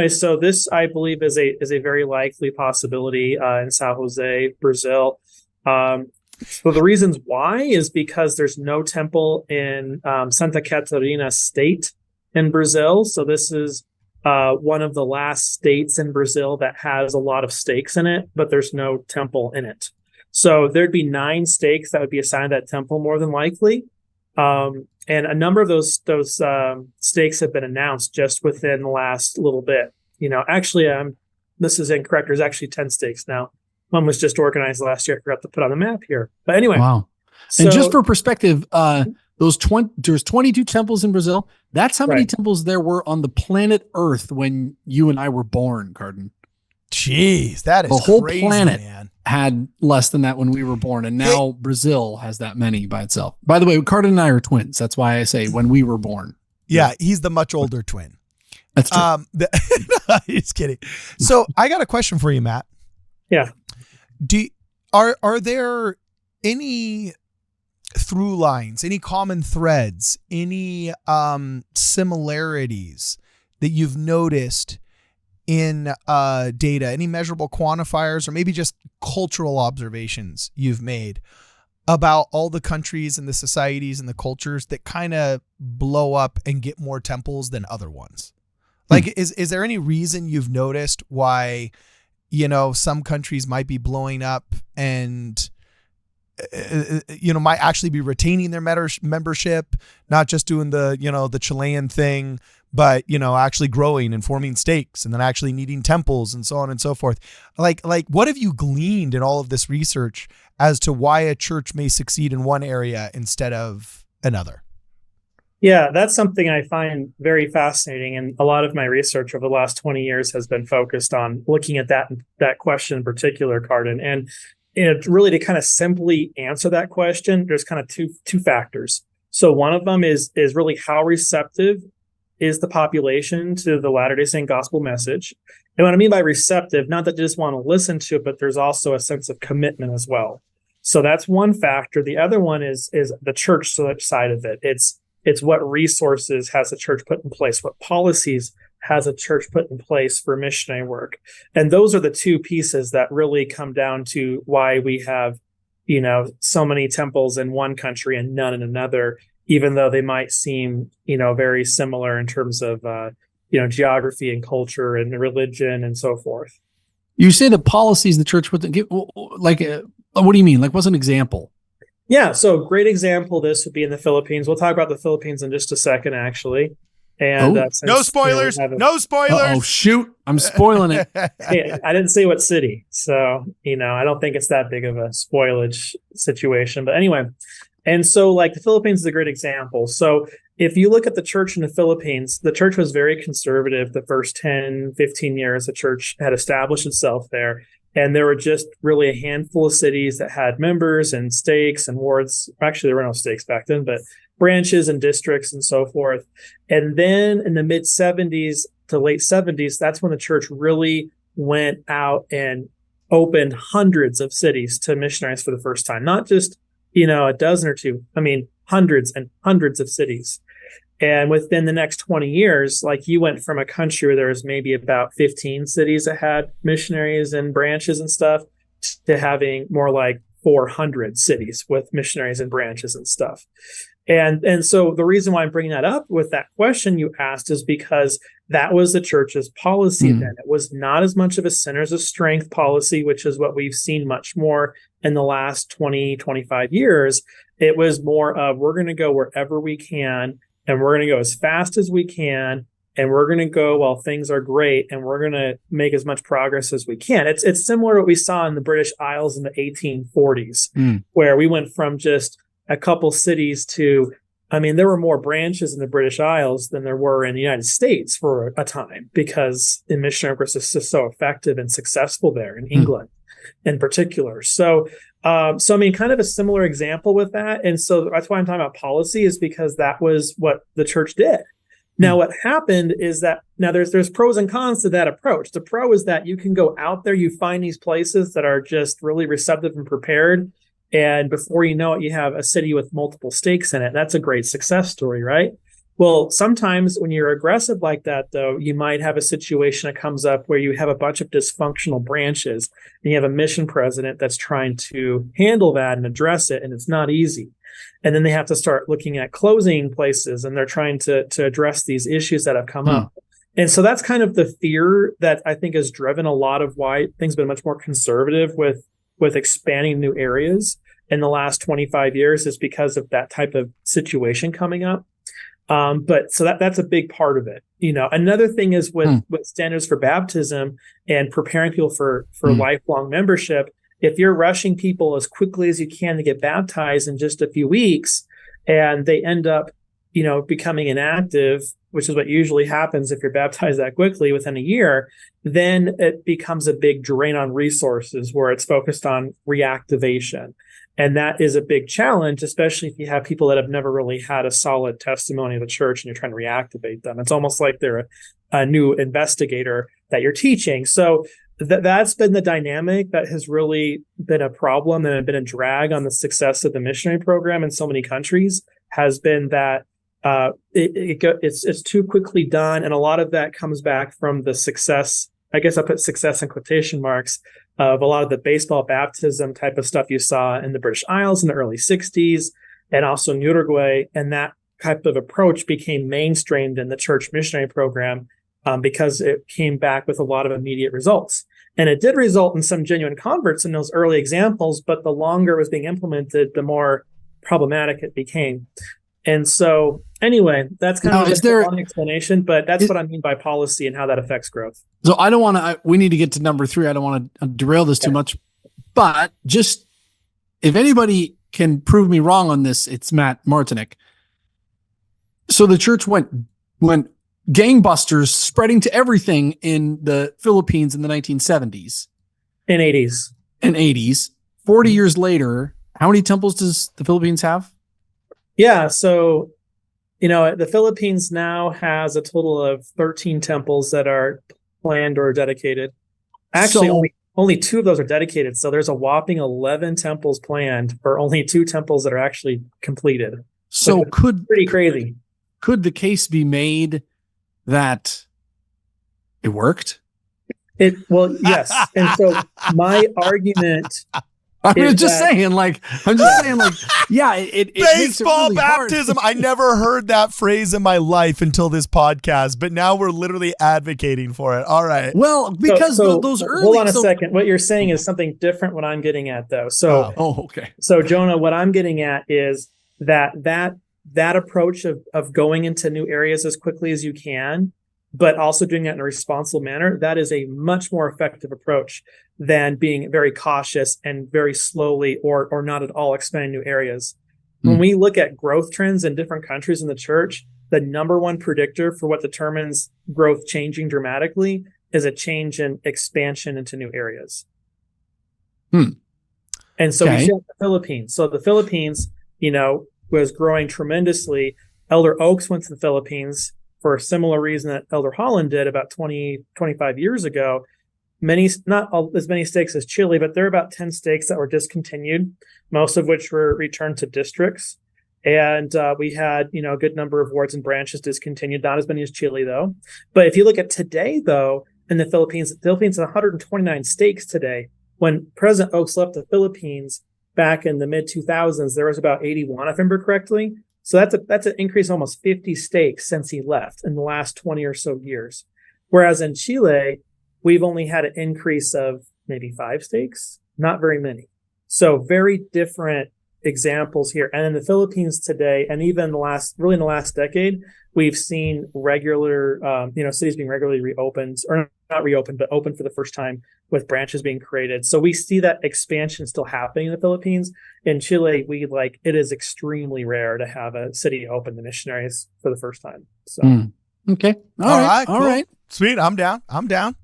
So this I believe is a very likely possibility in São Jose, Brazil. So the reasons why is because there's no temple in Santa Catarina state in Brazil. So this is one of the last states in Brazil that has a lot of stakes in it, but there's no temple in it. So there'd be 9 stakes that would be assigned that temple more than likely. And a number of those stakes have been announced just within the last little bit. Actually, this is incorrect. There's actually 10 stakes now. One was just organized last year. I forgot to put on the map here. But anyway. Wow. So, and just for perspective, there's 22 temples in Brazil. That's how many Right. temples there were on the planet Earth when you and I were born, Cardin. Jeez, that is The whole crazy, planet man. had less than that when we were born, and now Brazil has that many by itself. By the way, Cardin and I are twins. That's why I say when we were born. Yeah, he's the much older twin. That's true. Just kidding. So I got a question for you, Matt. Yeah. Are there any through lines, any common threads, any similarities that you've noticed in data, any measurable quantifiers, or maybe just cultural observations you've made about all the countries and the societies and the cultures that kind of blow up and get more temples than other ones? Like, is there any reason you've noticed why, some countries might be blowing up and, might actually be retaining their membership, not just doing the, the Chilean thing, but, actually growing and forming stakes and then actually needing temples and so on and so forth. Like what have you gleaned in all of this research as to why a church may succeed in one area instead of another? Yeah, that's something I find very fascinating. And a lot of my research over the last 20 years has been focused on looking at that question in particular, Cardin. And really to kind of simply answer that question, there's kind of two factors. So one of them is really how receptive is the population to the Latter-day Saint gospel message. And what I mean by receptive, not that they just want to listen to it, but there's also a sense of commitment as well. So that's one factor. The other one is the church side of it. It's what resources has the church put in place, what policies has a church put in place for missionary work. And those are the two pieces that really come down to why we have, so many temples in one country and none in another, even though they might seem, very similar in terms of, geography and culture and religion and so forth. You say the policies the church put in, what do you mean? Like, what's an example? Yeah, so a great example of this would be in the Philippines. We'll talk about the Philippines in just a second, actually. And no spoilers. No spoilers. Oh shoot! I'm spoiling it. Hey, I didn't say what city, so I don't think it's that big of a spoilage situation. But anyway, and so like the Philippines is a great example. So if you look at the church in the Philippines, the church was very conservative the first 10, 15 years the church had established itself there. And there were just really a handful of cities that had members and stakes and wards. Actually, there were no stakes back then, but branches and districts and so forth. And then in the mid 70s to late 70s, that's when the church really went out and opened hundreds of cities to missionaries for the first time. Not just, a dozen or two. I mean, hundreds and hundreds of cities. And within the next 20 years, like you went from a country where there was maybe about 15 cities that had missionaries and branches and stuff to having more like 400 cities with missionaries and branches and stuff. And so the reason why I'm bringing that up with that question you asked is because that was the church's policy then. It was not as much of a centers of strength policy, which is what we've seen much more in the last 20, 25 years. It was more of we're going to go wherever we can, and we're going to go as fast as we can, and we're going to go while things are great, and we're going to make as much progress as we can. It's similar to what we saw in the British Isles in the 1840s, where we went from just a couple cities to, there were more branches in the British Isles than there were in the United States for a time, because the missionary work was just so effective and successful there in England in particular. So, kind of a similar example with that. And so that's why I'm talking about policy, is because that was what the church did. Now, what happened is that there's pros and cons to that approach. The pro is that you can go out there, you find these places that are just really receptive and prepared. And before you know it, you have a city with multiple stakes in it. That's a great success story, right? Well, sometimes when you're aggressive like that, though, you might have a situation that comes up where you have a bunch of dysfunctional branches and you have a mission president that's trying to handle that and address it, and it's not easy. And then they have to start looking at closing places, and they're trying to address these issues that have come up. And so that's kind of the fear that I think has driven a lot of why things have been much more conservative with expanding new areas in the last 25 years, is because of that type of situation coming up. But so that's a big part of it. Another thing is with standards for baptism and preparing people for lifelong membership. If you're rushing people as quickly as you can to get baptized in just a few weeks, and they end up, becoming inactive, which is what usually happens if you're baptized that quickly within a year. Then it becomes a big drain on resources where it's focused on reactivation. And that is a big challenge, especially if you have people that have never really had a solid testimony of the church and you're trying to reactivate them. It's almost like they're a new investigator that you're teaching. So that's been the dynamic that has really been a problem and been a drag on the success of the missionary program in so many countries, has been that it's too quickly done. And a lot of that comes back from the success, I guess I put success in quotation marks, of a lot of the baseball baptism type of stuff you saw in the British Isles in the early 60s and also in Uruguay. And that type of approach became mainstreamed in the church missionary program because it came back with a lot of immediate results. And it did result in some genuine converts in those early examples, but the longer it was being implemented, the more problematic it became. And so anyway, that's kind of just a long explanation, but that's what I mean by policy and how that affects growth. So I don't want to, we need to get to number 3. I don't want to derail this too much, but just if anybody can prove me wrong on this, it's Matt Martinick. So the church went gangbusters, spreading to everything in the Philippines in the 1970s. And 80s. 40 years later, how many temples does the Philippines have? Yeah, so, the Philippines now has a total of 13 temples that are planned or dedicated. Actually, only 2 of those are dedicated. So there's a whopping 11 temples planned for only 2 temples that are actually completed. So pretty crazy. Could the case be made that it worked? Well, yes. And so my argument... I'm just saying, yeah, it baseball really baptism. I never heard that phrase in my life until this podcast, but now we're literally advocating for it. All right. Well, because those early. Hold on a second. What you're saying is something different. What I'm getting at, though. So, okay. So, Jonah, what I'm getting at is that approach of going into new areas as quickly as you can, but also doing that in a responsible manner, that is a much more effective approach than being very cautious and very slowly or not at all expanding new areas. When we look at growth trends in different countries in the church, the number one predictor for what determines growth changing dramatically is a change in expansion into new areas. And so we see the Philippines. So the Philippines, was growing tremendously. Elder Oaks went to the Philippines for a similar reason that Elder Holland did about 25 years ago. Not as many stakes as Chile, but there are about 10 stakes that were discontinued, most of which were returned to districts. And we had, a good number of wards and branches discontinued, not as many as Chile, though. But if you look at today, though, in the Philippines has 129 stakes today. When President Oaks left the Philippines back in the mid-2000s, there was about 81, if I remember correctly. So that's an increase of almost 50 stakes since he left in the last 20 or so years. Whereas in Chile, we've only had an increase of maybe 5 stakes, not very many. So very different examples here. And in the Philippines today, and even in the last decade, we've seen regular, cities being regularly reopened, or not reopened, but opened for the first time with branches being created. So we see that expansion still happening in the Philippines. In Chile, it is extremely rare to have a city open to missionaries for the first time. So, okay. All right. Cool. All right. Sweet. I'm down.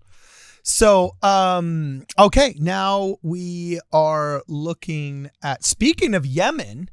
So, okay, now we are looking at, speaking of Yemen,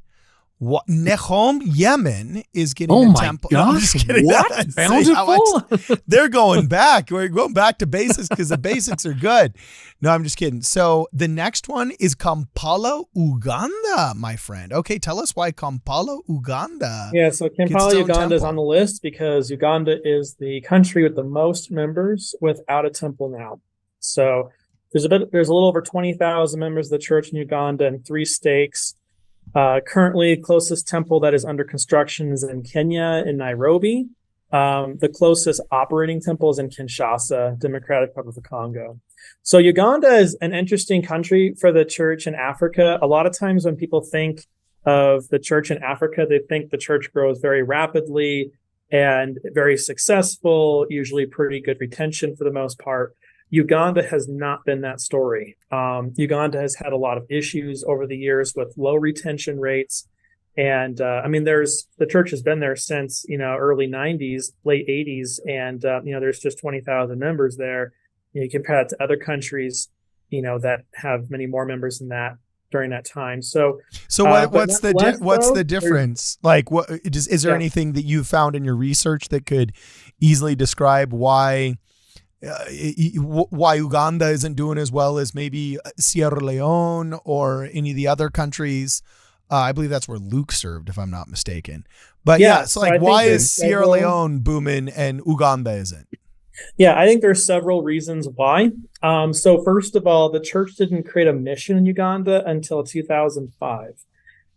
Nahom, Yemen is getting a temple. Oh my gosh, no, I'm just kidding. what? Bountiful? They're going back. We're going back to basics because the basics are good. No, I'm just kidding. So the next one is Kampala, Uganda, my friend. Okay, tell us why Kampala, Uganda. Yeah, so Kampala, Uganda is on the list because Uganda is the country with the most members without a temple now. So there's a little over 20,000 members of the church in Uganda and 3 stakes. Currently, the closest temple that is under construction is in Kenya, in Nairobi. The closest operating temple is in Kinshasa, Democratic Republic of the Congo. So Uganda is an interesting country for the church in Africa. A lot of times when people think of the church in Africa, they think the church grows very rapidly and very successful, usually pretty good retention for the most part. Uganda has not been that story. Uganda has had a lot of issues over the years with low retention rates And I mean, the church has been there since, early 90s, late 80s. And, there's just 20,000 members there. You compare that to other countries, that have many more members than that during that time. So what's the difference? Like, is there anything that you found in your research that could easily describe why Uganda isn't doing as well as maybe Sierra Leone or any of the other countries? I believe that's where Luke served, if I'm not mistaken. But so why is Sierra Leone booming and Uganda isn't? Yeah, I think there's several reasons why. So first of all, the church didn't create a mission in Uganda until 2005.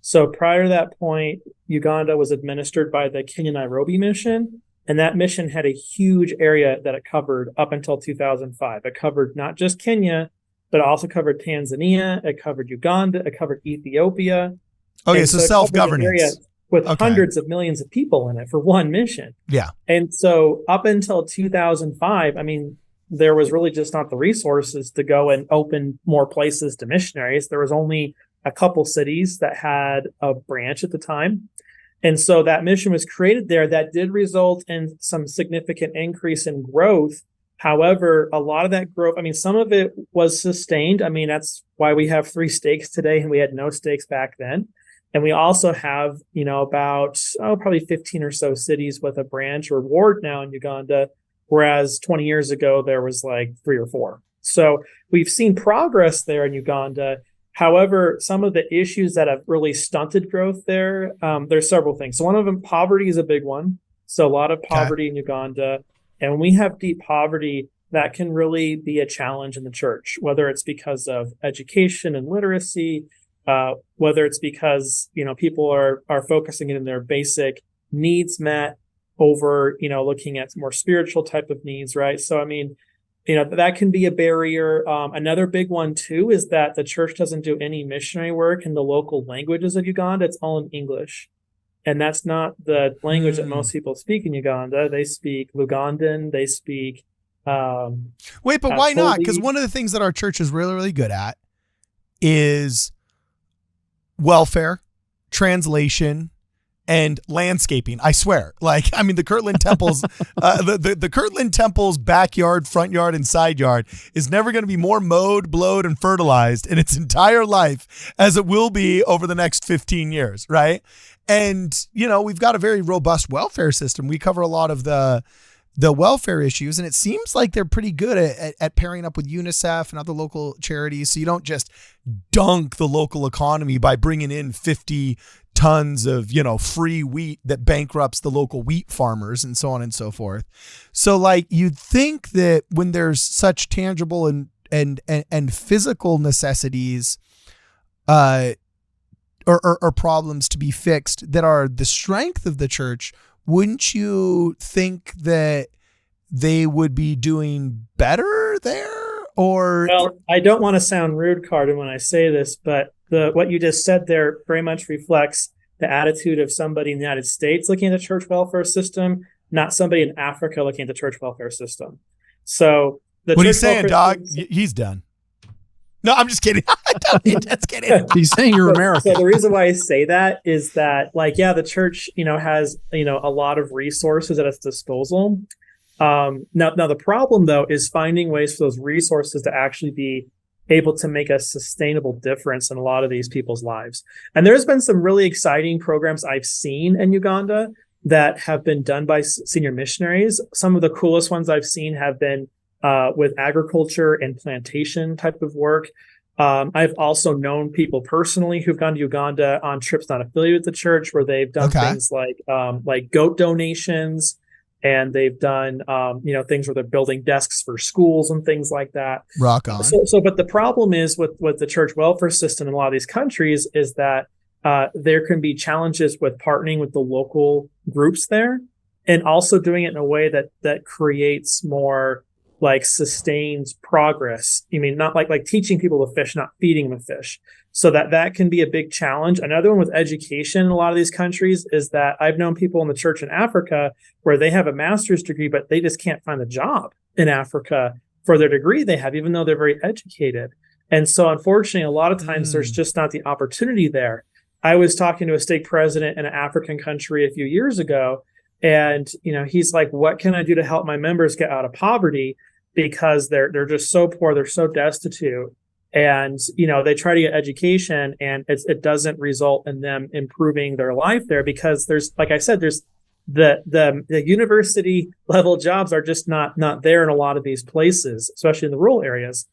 So prior to that point, Uganda was administered by the Kenya Nairobi mission, and that mission had a huge area that it covered up until 2005. It covered not just Kenya, but it also covered Tanzania, it covered Uganda, it covered Ethiopia. Okay, so self-governance. With hundreds of millions of people in it for one mission. Yeah. And so up until 2005, I mean, there was really just not the resources to go and open more places to missionaries. There was only a couple cities that had a branch at the time. And so that mission was created there. That did result in some significant increase in growth. However, a lot of that growth, I mean, some of it was sustained. I mean, that's why we have 3 stakes today and we had no stakes back then. And we also have, about probably 15 or so cities with a branch or ward now in Uganda, whereas 20 years ago, there was like 3 or 4. So we've seen progress there in Uganda. However, some of the issues that have really stunted growth there, there's several things. So one of them, poverty is a big one. So a lot of poverty in Uganda. And when we have deep poverty, that can really be a challenge in the church, whether it's because of education and literacy, whether it's because, people are focusing in their basic needs met over, looking at more spiritual type of needs, right? So, I mean, that can be a barrier. Another big one, too, is that the church doesn't do any missionary work in the local languages of Uganda. It's all in English. And that's not the language that most people speak in Uganda. They speak Lugandan. They speak. Wait, but why not? Because one of the things that our church is really, really good at is welfare, translation, and landscaping. I swear. The Kirtland Temple's the Kirtland Temple's backyard, front yard, and side yard is never going to be more mowed, blowed, and fertilized in its entire life as it will be over the next 15 years, right? And, we've got a very robust welfare system. We cover a lot of the welfare issues, and it seems like they're pretty good at pairing up with UNICEF and other local charities. So you don't just dunk the local economy by bringing in 50 tons of, free wheat that bankrupts the local wheat farmers and so on and so forth. So you'd think that when there's such tangible and physical necessities, or problems to be fixed that are the strength of the church, wouldn't you think that they would be doing better there? Or well, I don't want to sound rude, Carden, when I say this, but what you just said there very much reflects the attitude of somebody in the United States looking at the church welfare system, not somebody in Africa looking at the church welfare system. So what he's saying, dog, he's done. No, I'm just kidding. Just kidding. He's saying you're American. So the reason why I say that is that, the church, has, a lot of resources at its disposal. Now the problem, though, is finding ways for those resources to actually be able to make a sustainable difference in a lot of these people's lives. And there's been some really exciting programs I've seen in Uganda that have been done by senior missionaries. Some of the coolest ones I've seen have been with agriculture and plantation type of work. I've also known people personally who've gone to Uganda on trips not affiliated with the church, where they've done things like goat donations, and they've done things where they're building desks for schools and things like that. Rock on. But the problem is with the church welfare system in a lot of these countries is that there can be challenges with partnering with the local groups there, and also doing it in a way that creates more sustained progress. You mean not like teaching people to fish, not feeding them fish. So that can be a big challenge. Another one with education in a lot of these countries is that I've known people in the church in Africa where they have a master's degree, but they just can't find a job in Africa for their degree they have, even though they're very educated. And so unfortunately, a lot of times there's just not the opportunity there. I was talking to a stake president in an African country a few years ago, and he's like, "What can I do to help my members get out of poverty? Because they're just so poor, they're so destitute, and they try to get education, and it doesn't result in them improving their life there because there's, like I said, there's the university level jobs are just not there in a lot of these places, especially in the rural areas."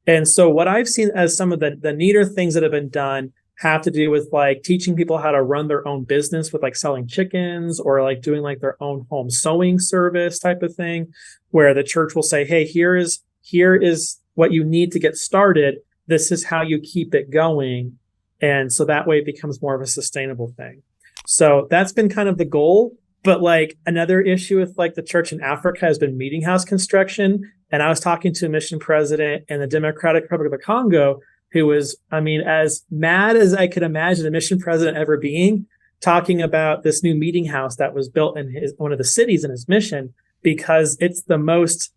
And so what I've seen as some of the neater things that have been done have to do with like teaching people how to run their own business with like selling chickens or like doing like their own home sewing service type of thing, where the church will say, "Hey, here is what you need to get started. This is how you keep it going." And so that way it becomes more of a sustainable thing. So that's been kind of the goal. But like another issue with like the church in Africa has been meeting house construction. And I was talking to a mission president in the Democratic Republic of the Congo, who was, as mad as I could imagine a mission president ever being, talking about this new meeting house that was built in one of the cities in his mission, because it's the most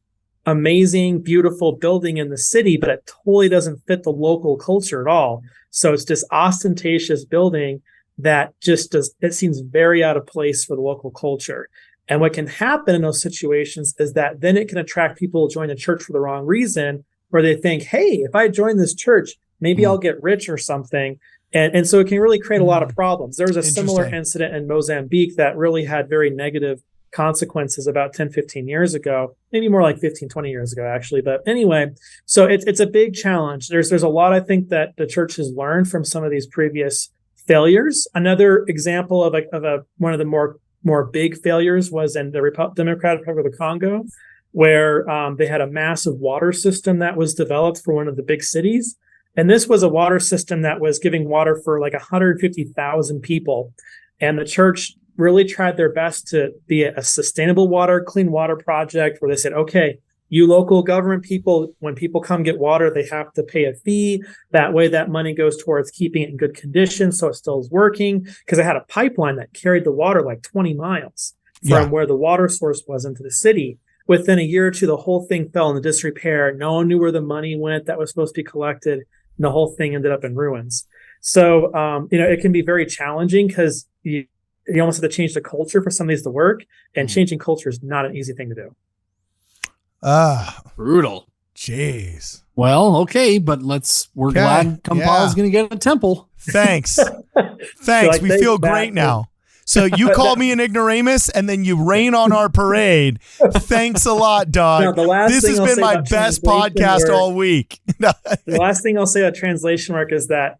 amazing, beautiful building in the city, but it totally doesn't fit the local culture at all. So it's this ostentatious building that it seems very out of place for the local culture. And what can happen in those situations is that then it can attract people to join the church for the wrong reason, where they think, "Hey, if I join this church, maybe I'll get rich or something." And so it can really create a lot of problems. There was a similar incident in Mozambique that really had very negative consequences about 10, 15 years ago, maybe more like 15, 20 years ago, actually. But anyway, so it's a big challenge. There's a lot, I think, that the church has learned from some of these previous failures. Another example of one of the more big failures was in the Democratic Republic of the Congo, where they had a massive water system that was developed for one of the big cities. And this was a water system that was giving water for like 150,000 people. And the church really tried their best to be a sustainable clean water project, where they said, "Okay, you local government people, when people come get water, they have to pay a fee. That way that money goes towards keeping it in good condition so it still is working." Because they had a pipeline that carried the water like 20 miles from where the water source was into the city. Within a year or two, the whole thing fell into disrepair. No one knew where the money went that was supposed to be collected, and the whole thing ended up in ruins. So, it can be very challenging because you almost have to change the culture for some of these to work, and changing culture is not an easy thing to do. Brutal. Jeez. Well, okay, but we're glad Kampala's going to get a temple. Thanks. Thanks. We feel great now. So you call me an ignoramus and then you rain on our parade. Thanks a lot, dog. This has been my best podcast all week. The last thing I'll say about translation work is that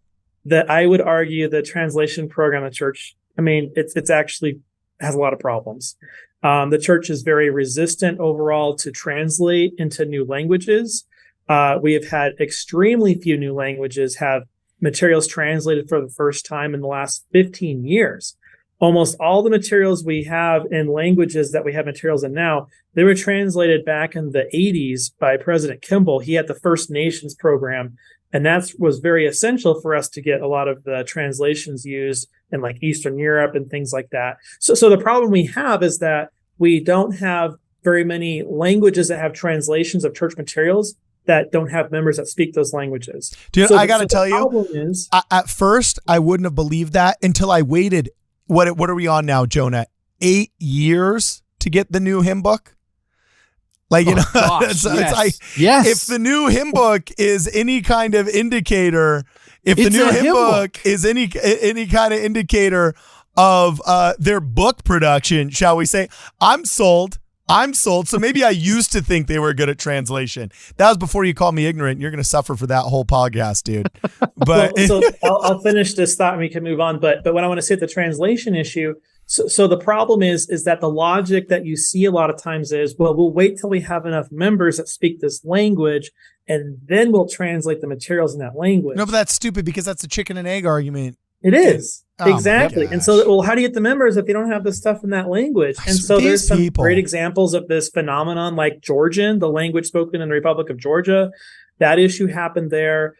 I would argue the translation program at church, it's actually has a lot of problems. The church is very resistant overall to translate into new languages. We have had extremely few new languages have materials translated for the first time in the last 15 years. Almost all the materials we have in languages that we have materials in now, they were translated back in the 80s by President Kimball. He had the First Nations program, and that was very essential for us to get a lot of the translations used in like Eastern Europe and things like that. So the problem we have is that we don't have very many languages that have translations of church materials that don't have members that speak those languages. Dude, I got to tell you, at first, I wouldn't have believed that until I waited. What are we on now, Jonah? 8 years to get the new hymn book? Like, it's like, if the new hymn book is any kind of indicator, is any kind of indicator of their book production, shall we say, I'm sold. So maybe I used to think they were good at translation. That was before you called me ignorant. You're going to suffer for that whole podcast, dude. But so I'll finish this thought and we can move on. But what I want to say at the translation issue. So the problem is that the logic that you see a lot of times is, well, we'll wait till we have enough members that speak this language, and then we'll translate the materials in that language. No, but that's stupid because that's a chicken and egg argument. It is. Exactly. And so, well, how do you get the members if you don't have the stuff in that language? And so there's some great examples of this phenomenon, like Georgian, the language spoken in the Republic of Georgia. That issue happened there.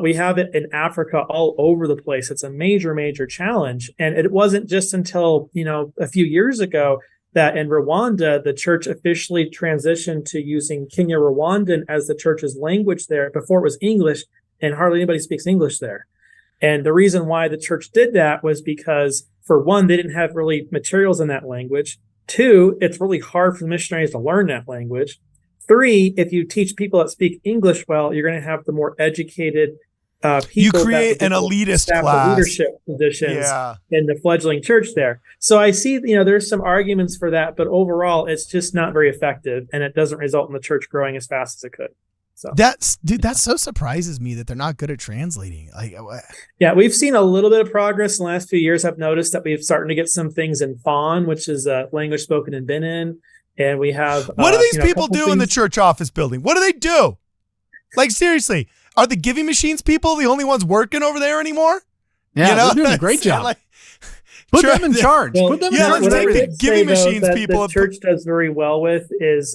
We have it in Africa all over the place. It's a major, major challenge. And it wasn't just until, a few years ago that in Rwanda, the church officially transitioned to using Kenya-Rwandan as the church's language there. Before it was English, and hardly anybody speaks English there. And the reason why the church did that was because, for one, they didn't have really materials in that language. Two, it's really hard for the missionaries to learn that language. Three, if you teach people that speak English well, you're going to have the more educated people. You create an elitist class. Leadership positions in the fledgling church there. So I see, there's some arguments for that, but overall, it's just not very effective, and it doesn't result in the church growing as fast as it could. So that so surprises me that they're not good at translating. Yeah, we've seen a little bit of progress in the last few years. I've noticed that we've starting to get some things in Fon, which is a language spoken in Benin. And we have what do these people do in the church office building? What do they do? Like, seriously, are the giving machines people the only ones working over there anymore? Yeah, they're doing a great job. Put them in charge. Well, Put them in charge. charge. Let's take the giving machines people. The church does very well with is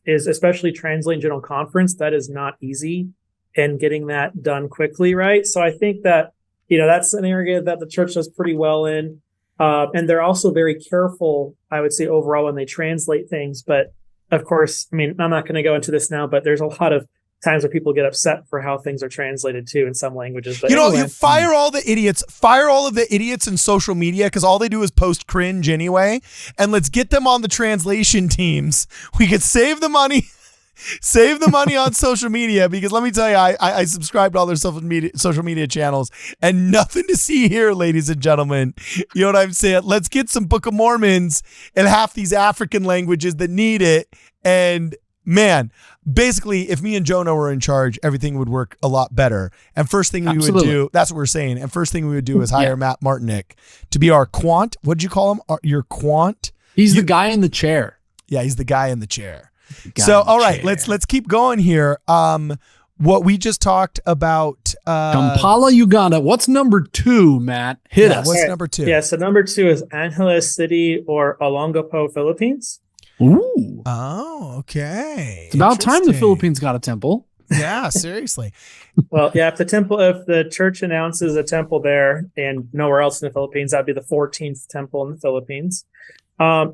especially translating general conference. That is not easy, and getting that done quickly, right? So I think that that's an area that the church does pretty well in. And they're also very careful, I would say, overall when they translate things. But of course, I mean, I'm not going to go into this now, but there's a lot of times where people get upset for how things are translated too in some languages. But you fire all the idiots, fire all of the idiots in social media, because all they do is post cringe anyway. And let's get them on the translation teams. We could save the money. Save the money on social media, because let me tell you, I subscribe to all their social media channels, and nothing to see here, ladies and gentlemen. You know what I'm saying? Let's get some Book of Mormons and half these African languages that need it. And man, basically, if me and Jonah were in charge, everything would work a lot better. And first thing we would do, that's what we're saying. And first thing we would do is hire Matt Martinick to be our quant. What'd you call him? Your quant? He's the guy in the chair. Yeah, he's the guy in the chair. So, all right, let's keep going here. What we just talked about, Kampala, Uganda. What's number 2, Matt? Hit us. What's number 2? Yeah, so number 2 is Angeles City or Olongapo, Philippines. Ooh. Oh, okay. It's about time the Philippines got a temple. Yeah, seriously. Well, yeah, if the church announces a temple there and nowhere else in the Philippines, that'd be the 14th temple in the Philippines.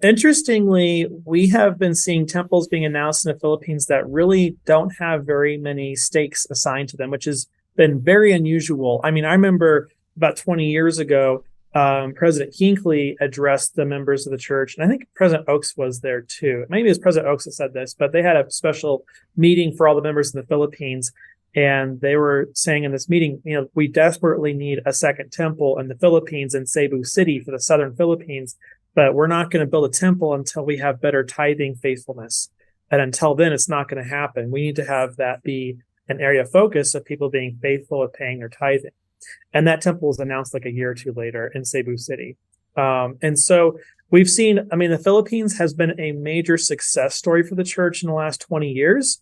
Interestingly, we have been seeing temples being announced in the Philippines that really don't have very many stakes assigned to them, which has been very unusual. I mean, I remember about 20 years ago, President Hinckley addressed the members of the church, and I think President Oaks was there too. Maybe it was President Oaks that said this, but they had a special meeting for all the members in the Philippines, and they were saying in this meeting, we desperately need a second temple in the Philippines in Cebu City for the southern Philippines. But we're not going to build a temple until we have better tithing faithfulness. And until then, it's not going to happen. We need to have that be an area of focus of people being faithful at paying their tithing. And that temple was announced like a year or two later in Cebu City. And so we've seen, the Philippines has been a major success story for the church in the last 20 years.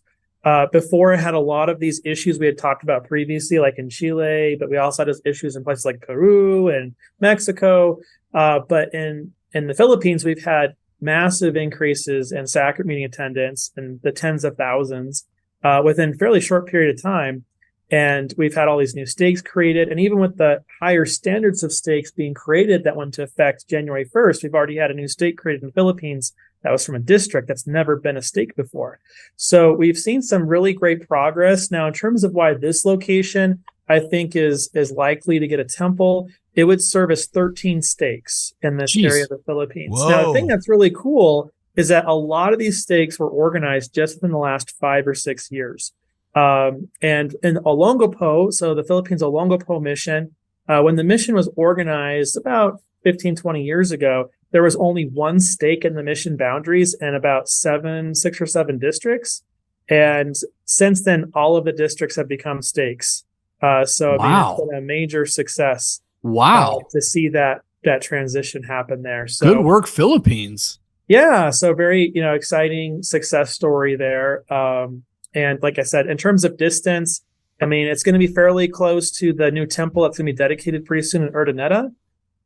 Before it had a lot of these issues we had talked about previously, like in Chile, but we also had those issues in places like Peru and Mexico. But in the Philippines, we've had massive increases in sacrament meeting attendance in the tens of thousands within a fairly short period of time. And we've had all these new stakes created. And even with the higher standards of stakes being created that went into effect January 1st, we've already had a new stake created in the Philippines that was from a district that's never been a stake before. So we've seen some really great progress. Now, in terms of why this location, I think, is likely to get a temple, it would service 13 stakes in this area of the Philippines. Whoa. Now, the thing that's really cool is that a lot of these stakes were organized just within the last 5 or 6 years. And in Olongapo, so the Philippines Olongapo mission, when the mission was organized about 15, 20 years ago, there was only one stake in the mission boundaries and about 6 or 7 districts. And since then, all of the districts have become stakes. So it's been a major success. Wow. To see that transition happen there. So good work, Philippines. Yeah. So very, exciting success story there. And like I said, in terms of distance, it's going to be fairly close to the new temple that's going to be dedicated pretty soon in Urdaneta.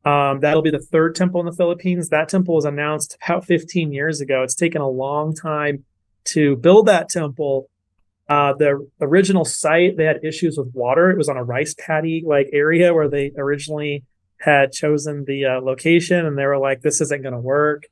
That'll be the 3rd temple in the Philippines. That temple was announced about 15 years ago. It's taken a long time to build that temple. The original site, they had issues with water. It was on a rice paddy area where they originally had chosen the location, and they were like, this isn't going to work.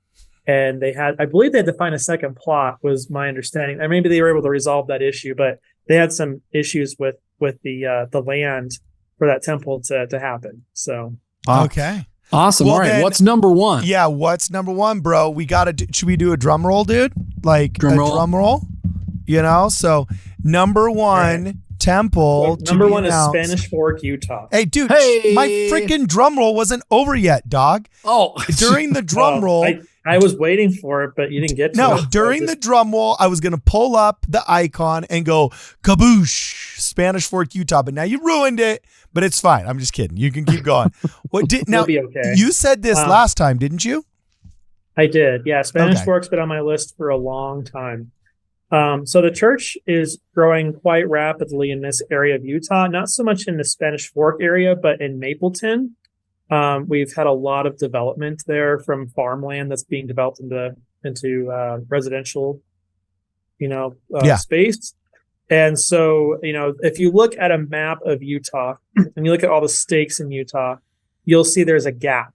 And I believe they had to find a second plot, was my understanding. And maybe they were able to resolve that issue, but they had some issues with the land for that temple to happen. So Okay. Awesome. Well, All right. then- What's number one? Yeah, what's number one, bro? We gotta do, should we do a drum roll, dude? Like Drum a roll. drum roll? You know, so number one temple. to number be one is announced. Spanish Fork, Utah. Hey, dude, Hey. my freaking drum roll wasn't over yet, dog. Oh, During the drum Oh, roll. I was waiting for it, but you didn't get to No, it. during I the just- drum roll, I was going to pull up the icon and go kaboosh, Spanish Fork, Utah. But now you ruined it, but it's fine. I'm just kidding. You can keep going. What did now? We'll be okay. You said this last time, didn't you? I did. Yeah. Spanish Okay. Fork's been on my list for a long time. So the church is growing quite rapidly in this area of Utah, not so much in the Spanish Fork area, but in Mapleton. We've had a lot of development there from farmland that's being developed into residential, space. And so, if you look at a map of Utah and you look at all the stakes in Utah, you'll see there's a gap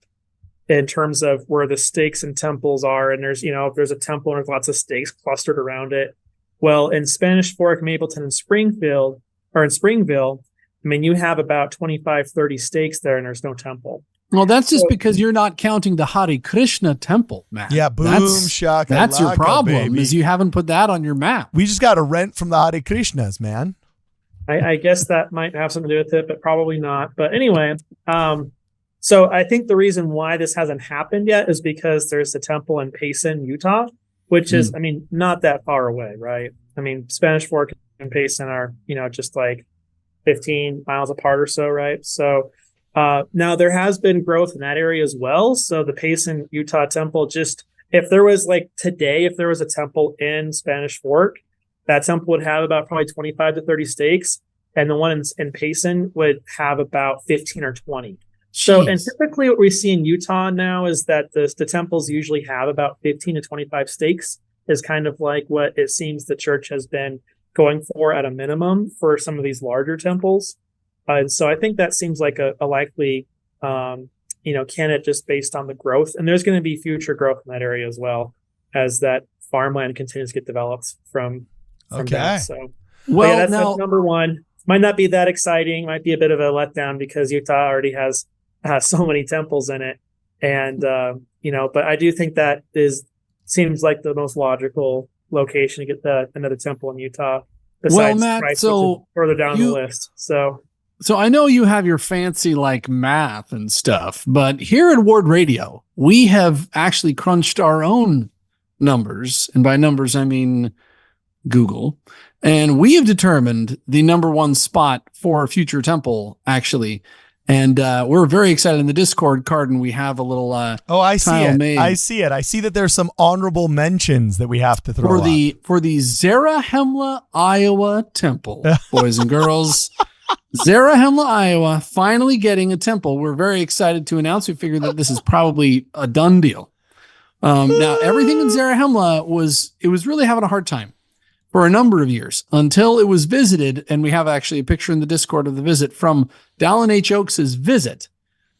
in terms of where the stakes and temples are. And there's, if there's a temple and there's lots of stakes clustered around it. Well, in Spanish Fork, Mapleton, and Springville, I mean, you have about 25, 30 stakes there and there's no temple. well, that's just because you're not counting the Hare Krishna temple, man. Yeah, boom, That's shaka. That's your laka, problem, baby. is you haven't put that on your map. We just got to rent from the Hare Krishnas, man. I guess that might have something to do with it, but probably not. But anyway, so I think the reason why this hasn't happened yet is because there's a temple in Payson, Utah, which is, not that far away, right? I mean, Spanish Fork and Payson are, just like 15 miles apart or so, right? So now there has been growth in that area as well. So the Payson, Utah temple, if there was a temple in Spanish Fork, that temple would have about probably 25 to 30 stakes. And the one in Payson would have about 15 or 20. So, and Jeez. typically what we see in Utah now is that the temples usually have about 15 to 25 stakes is kind of like what it seems the church has been going for at a minimum for some of these larger temples. And so I think that seems like a likely, candidate just based on the growth. And there's going to be future growth in that area as well as that farmland continues to get developed from Okay. that. So, Well, that's now, number one. Might not be that exciting. Might be a bit of a letdown because Utah already has so many temples in it. And, but I do think that seems like the most logical location to get another temple in Utah. Besides Matt, Christ, so which is further down you- the list. So I know you have your fancy like math and stuff, but here at Ward Radio, we have actually crunched our own numbers. And by numbers, I mean Google. And we have determined the number one spot for a future temple, actually. And we're very excited in the Discord card, and we have a little Oh, I see tile it. made. I see it. I see that there's some honorable mentions that we have to throw for up. the Zarahemla Iowa temple, boys and girls. Zarahemla Iowa finally getting a temple. We're very excited to announce. We figured that this is probably a done deal. Now everything in Zarahemla was really having a hard time for a number of years until it was visited, and we have actually a picture in the Discord of the visit from Dallin H. Oakes's visit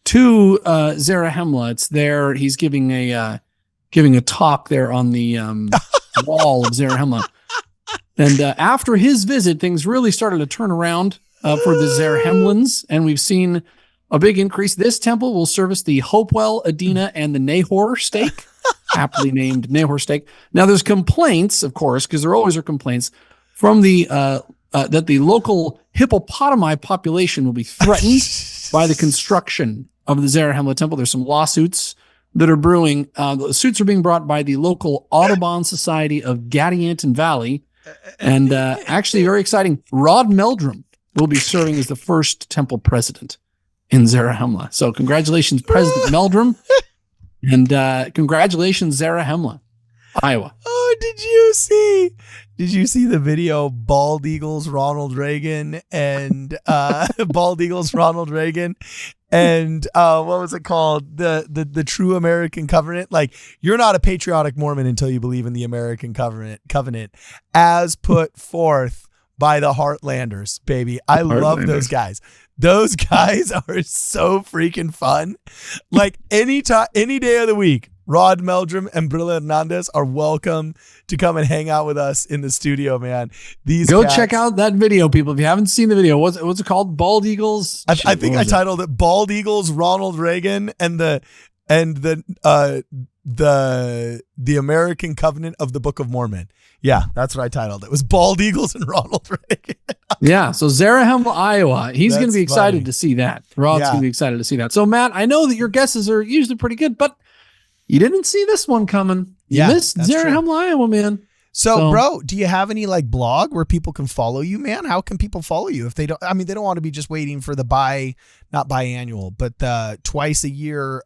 to Zarahemla. It's there. He's giving a talk there on the wall of Zarahemla. And after his visit, things really started to turn around for the Zarahemlans, and we've seen a big increase. This temple will service the Hopewell, Adina, and the Nahor stake, aptly named Nahor stake. Now, there's complaints, of course, because there always are complaints from the that the local hippopotami population will be threatened by the construction of the Zarahemla temple. There's some lawsuits that are brewing. The suits are being brought by the local Audubon Society of Gadianton Valley. And actually, very exciting, Rod Meldrum will be serving as the first temple president in Zarahemla. So congratulations, President Meldrum. And congratulations, Zarahemla, Iowa. Oh, did you see the video Bald Eagles Ronald Reagan and what was it called? The True American Covenant? Like, you're not a patriotic Mormon until you believe in the American covenant as put forth by the Heartlanders, baby. I love those guys. Those guys are so freaking fun. Like any day of the week, Rod Meldrum and Brilla Hernandez are welcome to come and hang out with us in the studio, man. Go check out that video, people. If you haven't seen the video, what's it called? Bald Eagles? I think I titled it Bald Eagles, Ronald Reagan, and the American Covenant of the Book of Mormon. Yeah, that's what I titled it. It was Bald Eagles and Ronald Reagan. Yeah, so Zarahemla, Iowa. He's going to be excited funny. to see that. Rod's going to be excited to see that. So, Matt, I know that your guesses are usually pretty good, but you didn't see this one coming. You missed Zarahemla, Iowa, man. So, bro, do you have any like blog where people can follow you, man? How can people follow you if they don't? I mean, they don't want to be just waiting for the not biannual, but the twice a year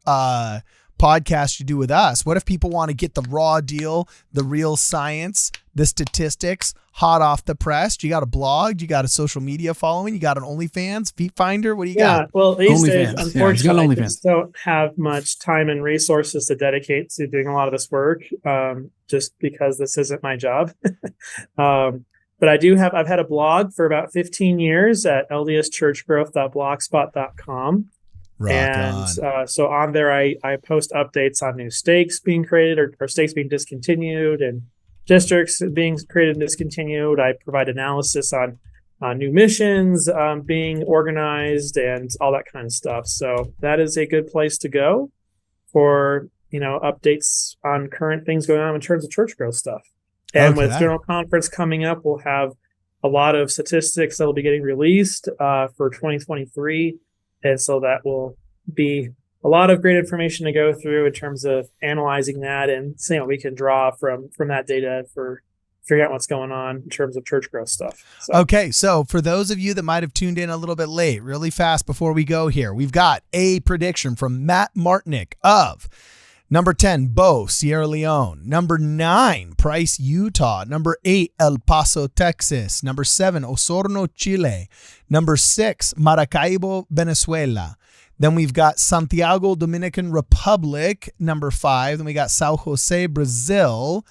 podcast you do with us. What if people want to get the raw deal, the real science, the statistics, hot off the press? Do you got a blog? Do you got a social media following? You got an OnlyFans, Feet Finder? What do you got? Yeah, well, these days, unfortunately, I OnlyFans. just don't have much time and resources to dedicate to doing a lot of this work, just because this isn't my job. But I've had a blog for about 15 years at ldschurchgrowth.blogspot.com. So on there, I post updates on new stakes being created or stakes being discontinued and districts being created and discontinued. I provide analysis on new missions being organized and all that kind of stuff. So that is a good place to go for, updates on current things going on in terms of church growth stuff. And with General Conference coming up, we'll have a lot of statistics that will be getting released for 2023. And so that will be a lot of great information to go through in terms of analyzing that and seeing what we can draw from that data for figuring out what's going on in terms of church growth stuff. Okay, so for those of you that might have tuned in a little bit late, really fast before we go here, we've got a prediction from Matt Martinick of number 10, Bo, Sierra Leone. Number 9, Price, Utah. Number 8, El Paso, Texas. Number 7, Osorno, Chile. Number 6, Maracaibo, Venezuela. Then we've got Santiago, Dominican Republic. Number 5. Then we got Sao Jose, Brazil.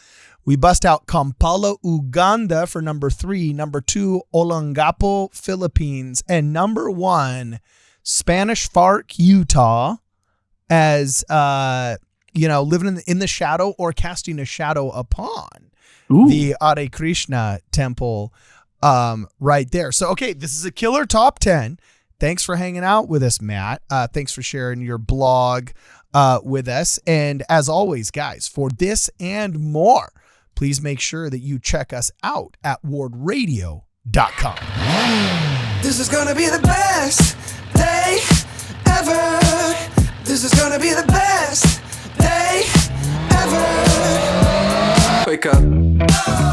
We bust out Kampala, Uganda for number 3. Number 2, Olongapo, Philippines. And number 1, Spanish Fork, Utah, as living in the shadow or casting a shadow upon the Hare Krishna temple right there. So, okay, this is a killer top 10. Thanks for hanging out with us, Matt. Thanks for sharing your blog with us. And as always, guys, for this and more, please make sure that you check us out at WardRadio.com. This is gonna be the best day ever. This is gonna be the best day ever. Wake up,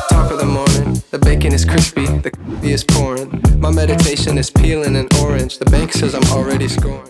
top of the morning. The bacon is crispy, the coffee is pouring. My meditation is peeling an orange. The bank says I'm already scoring.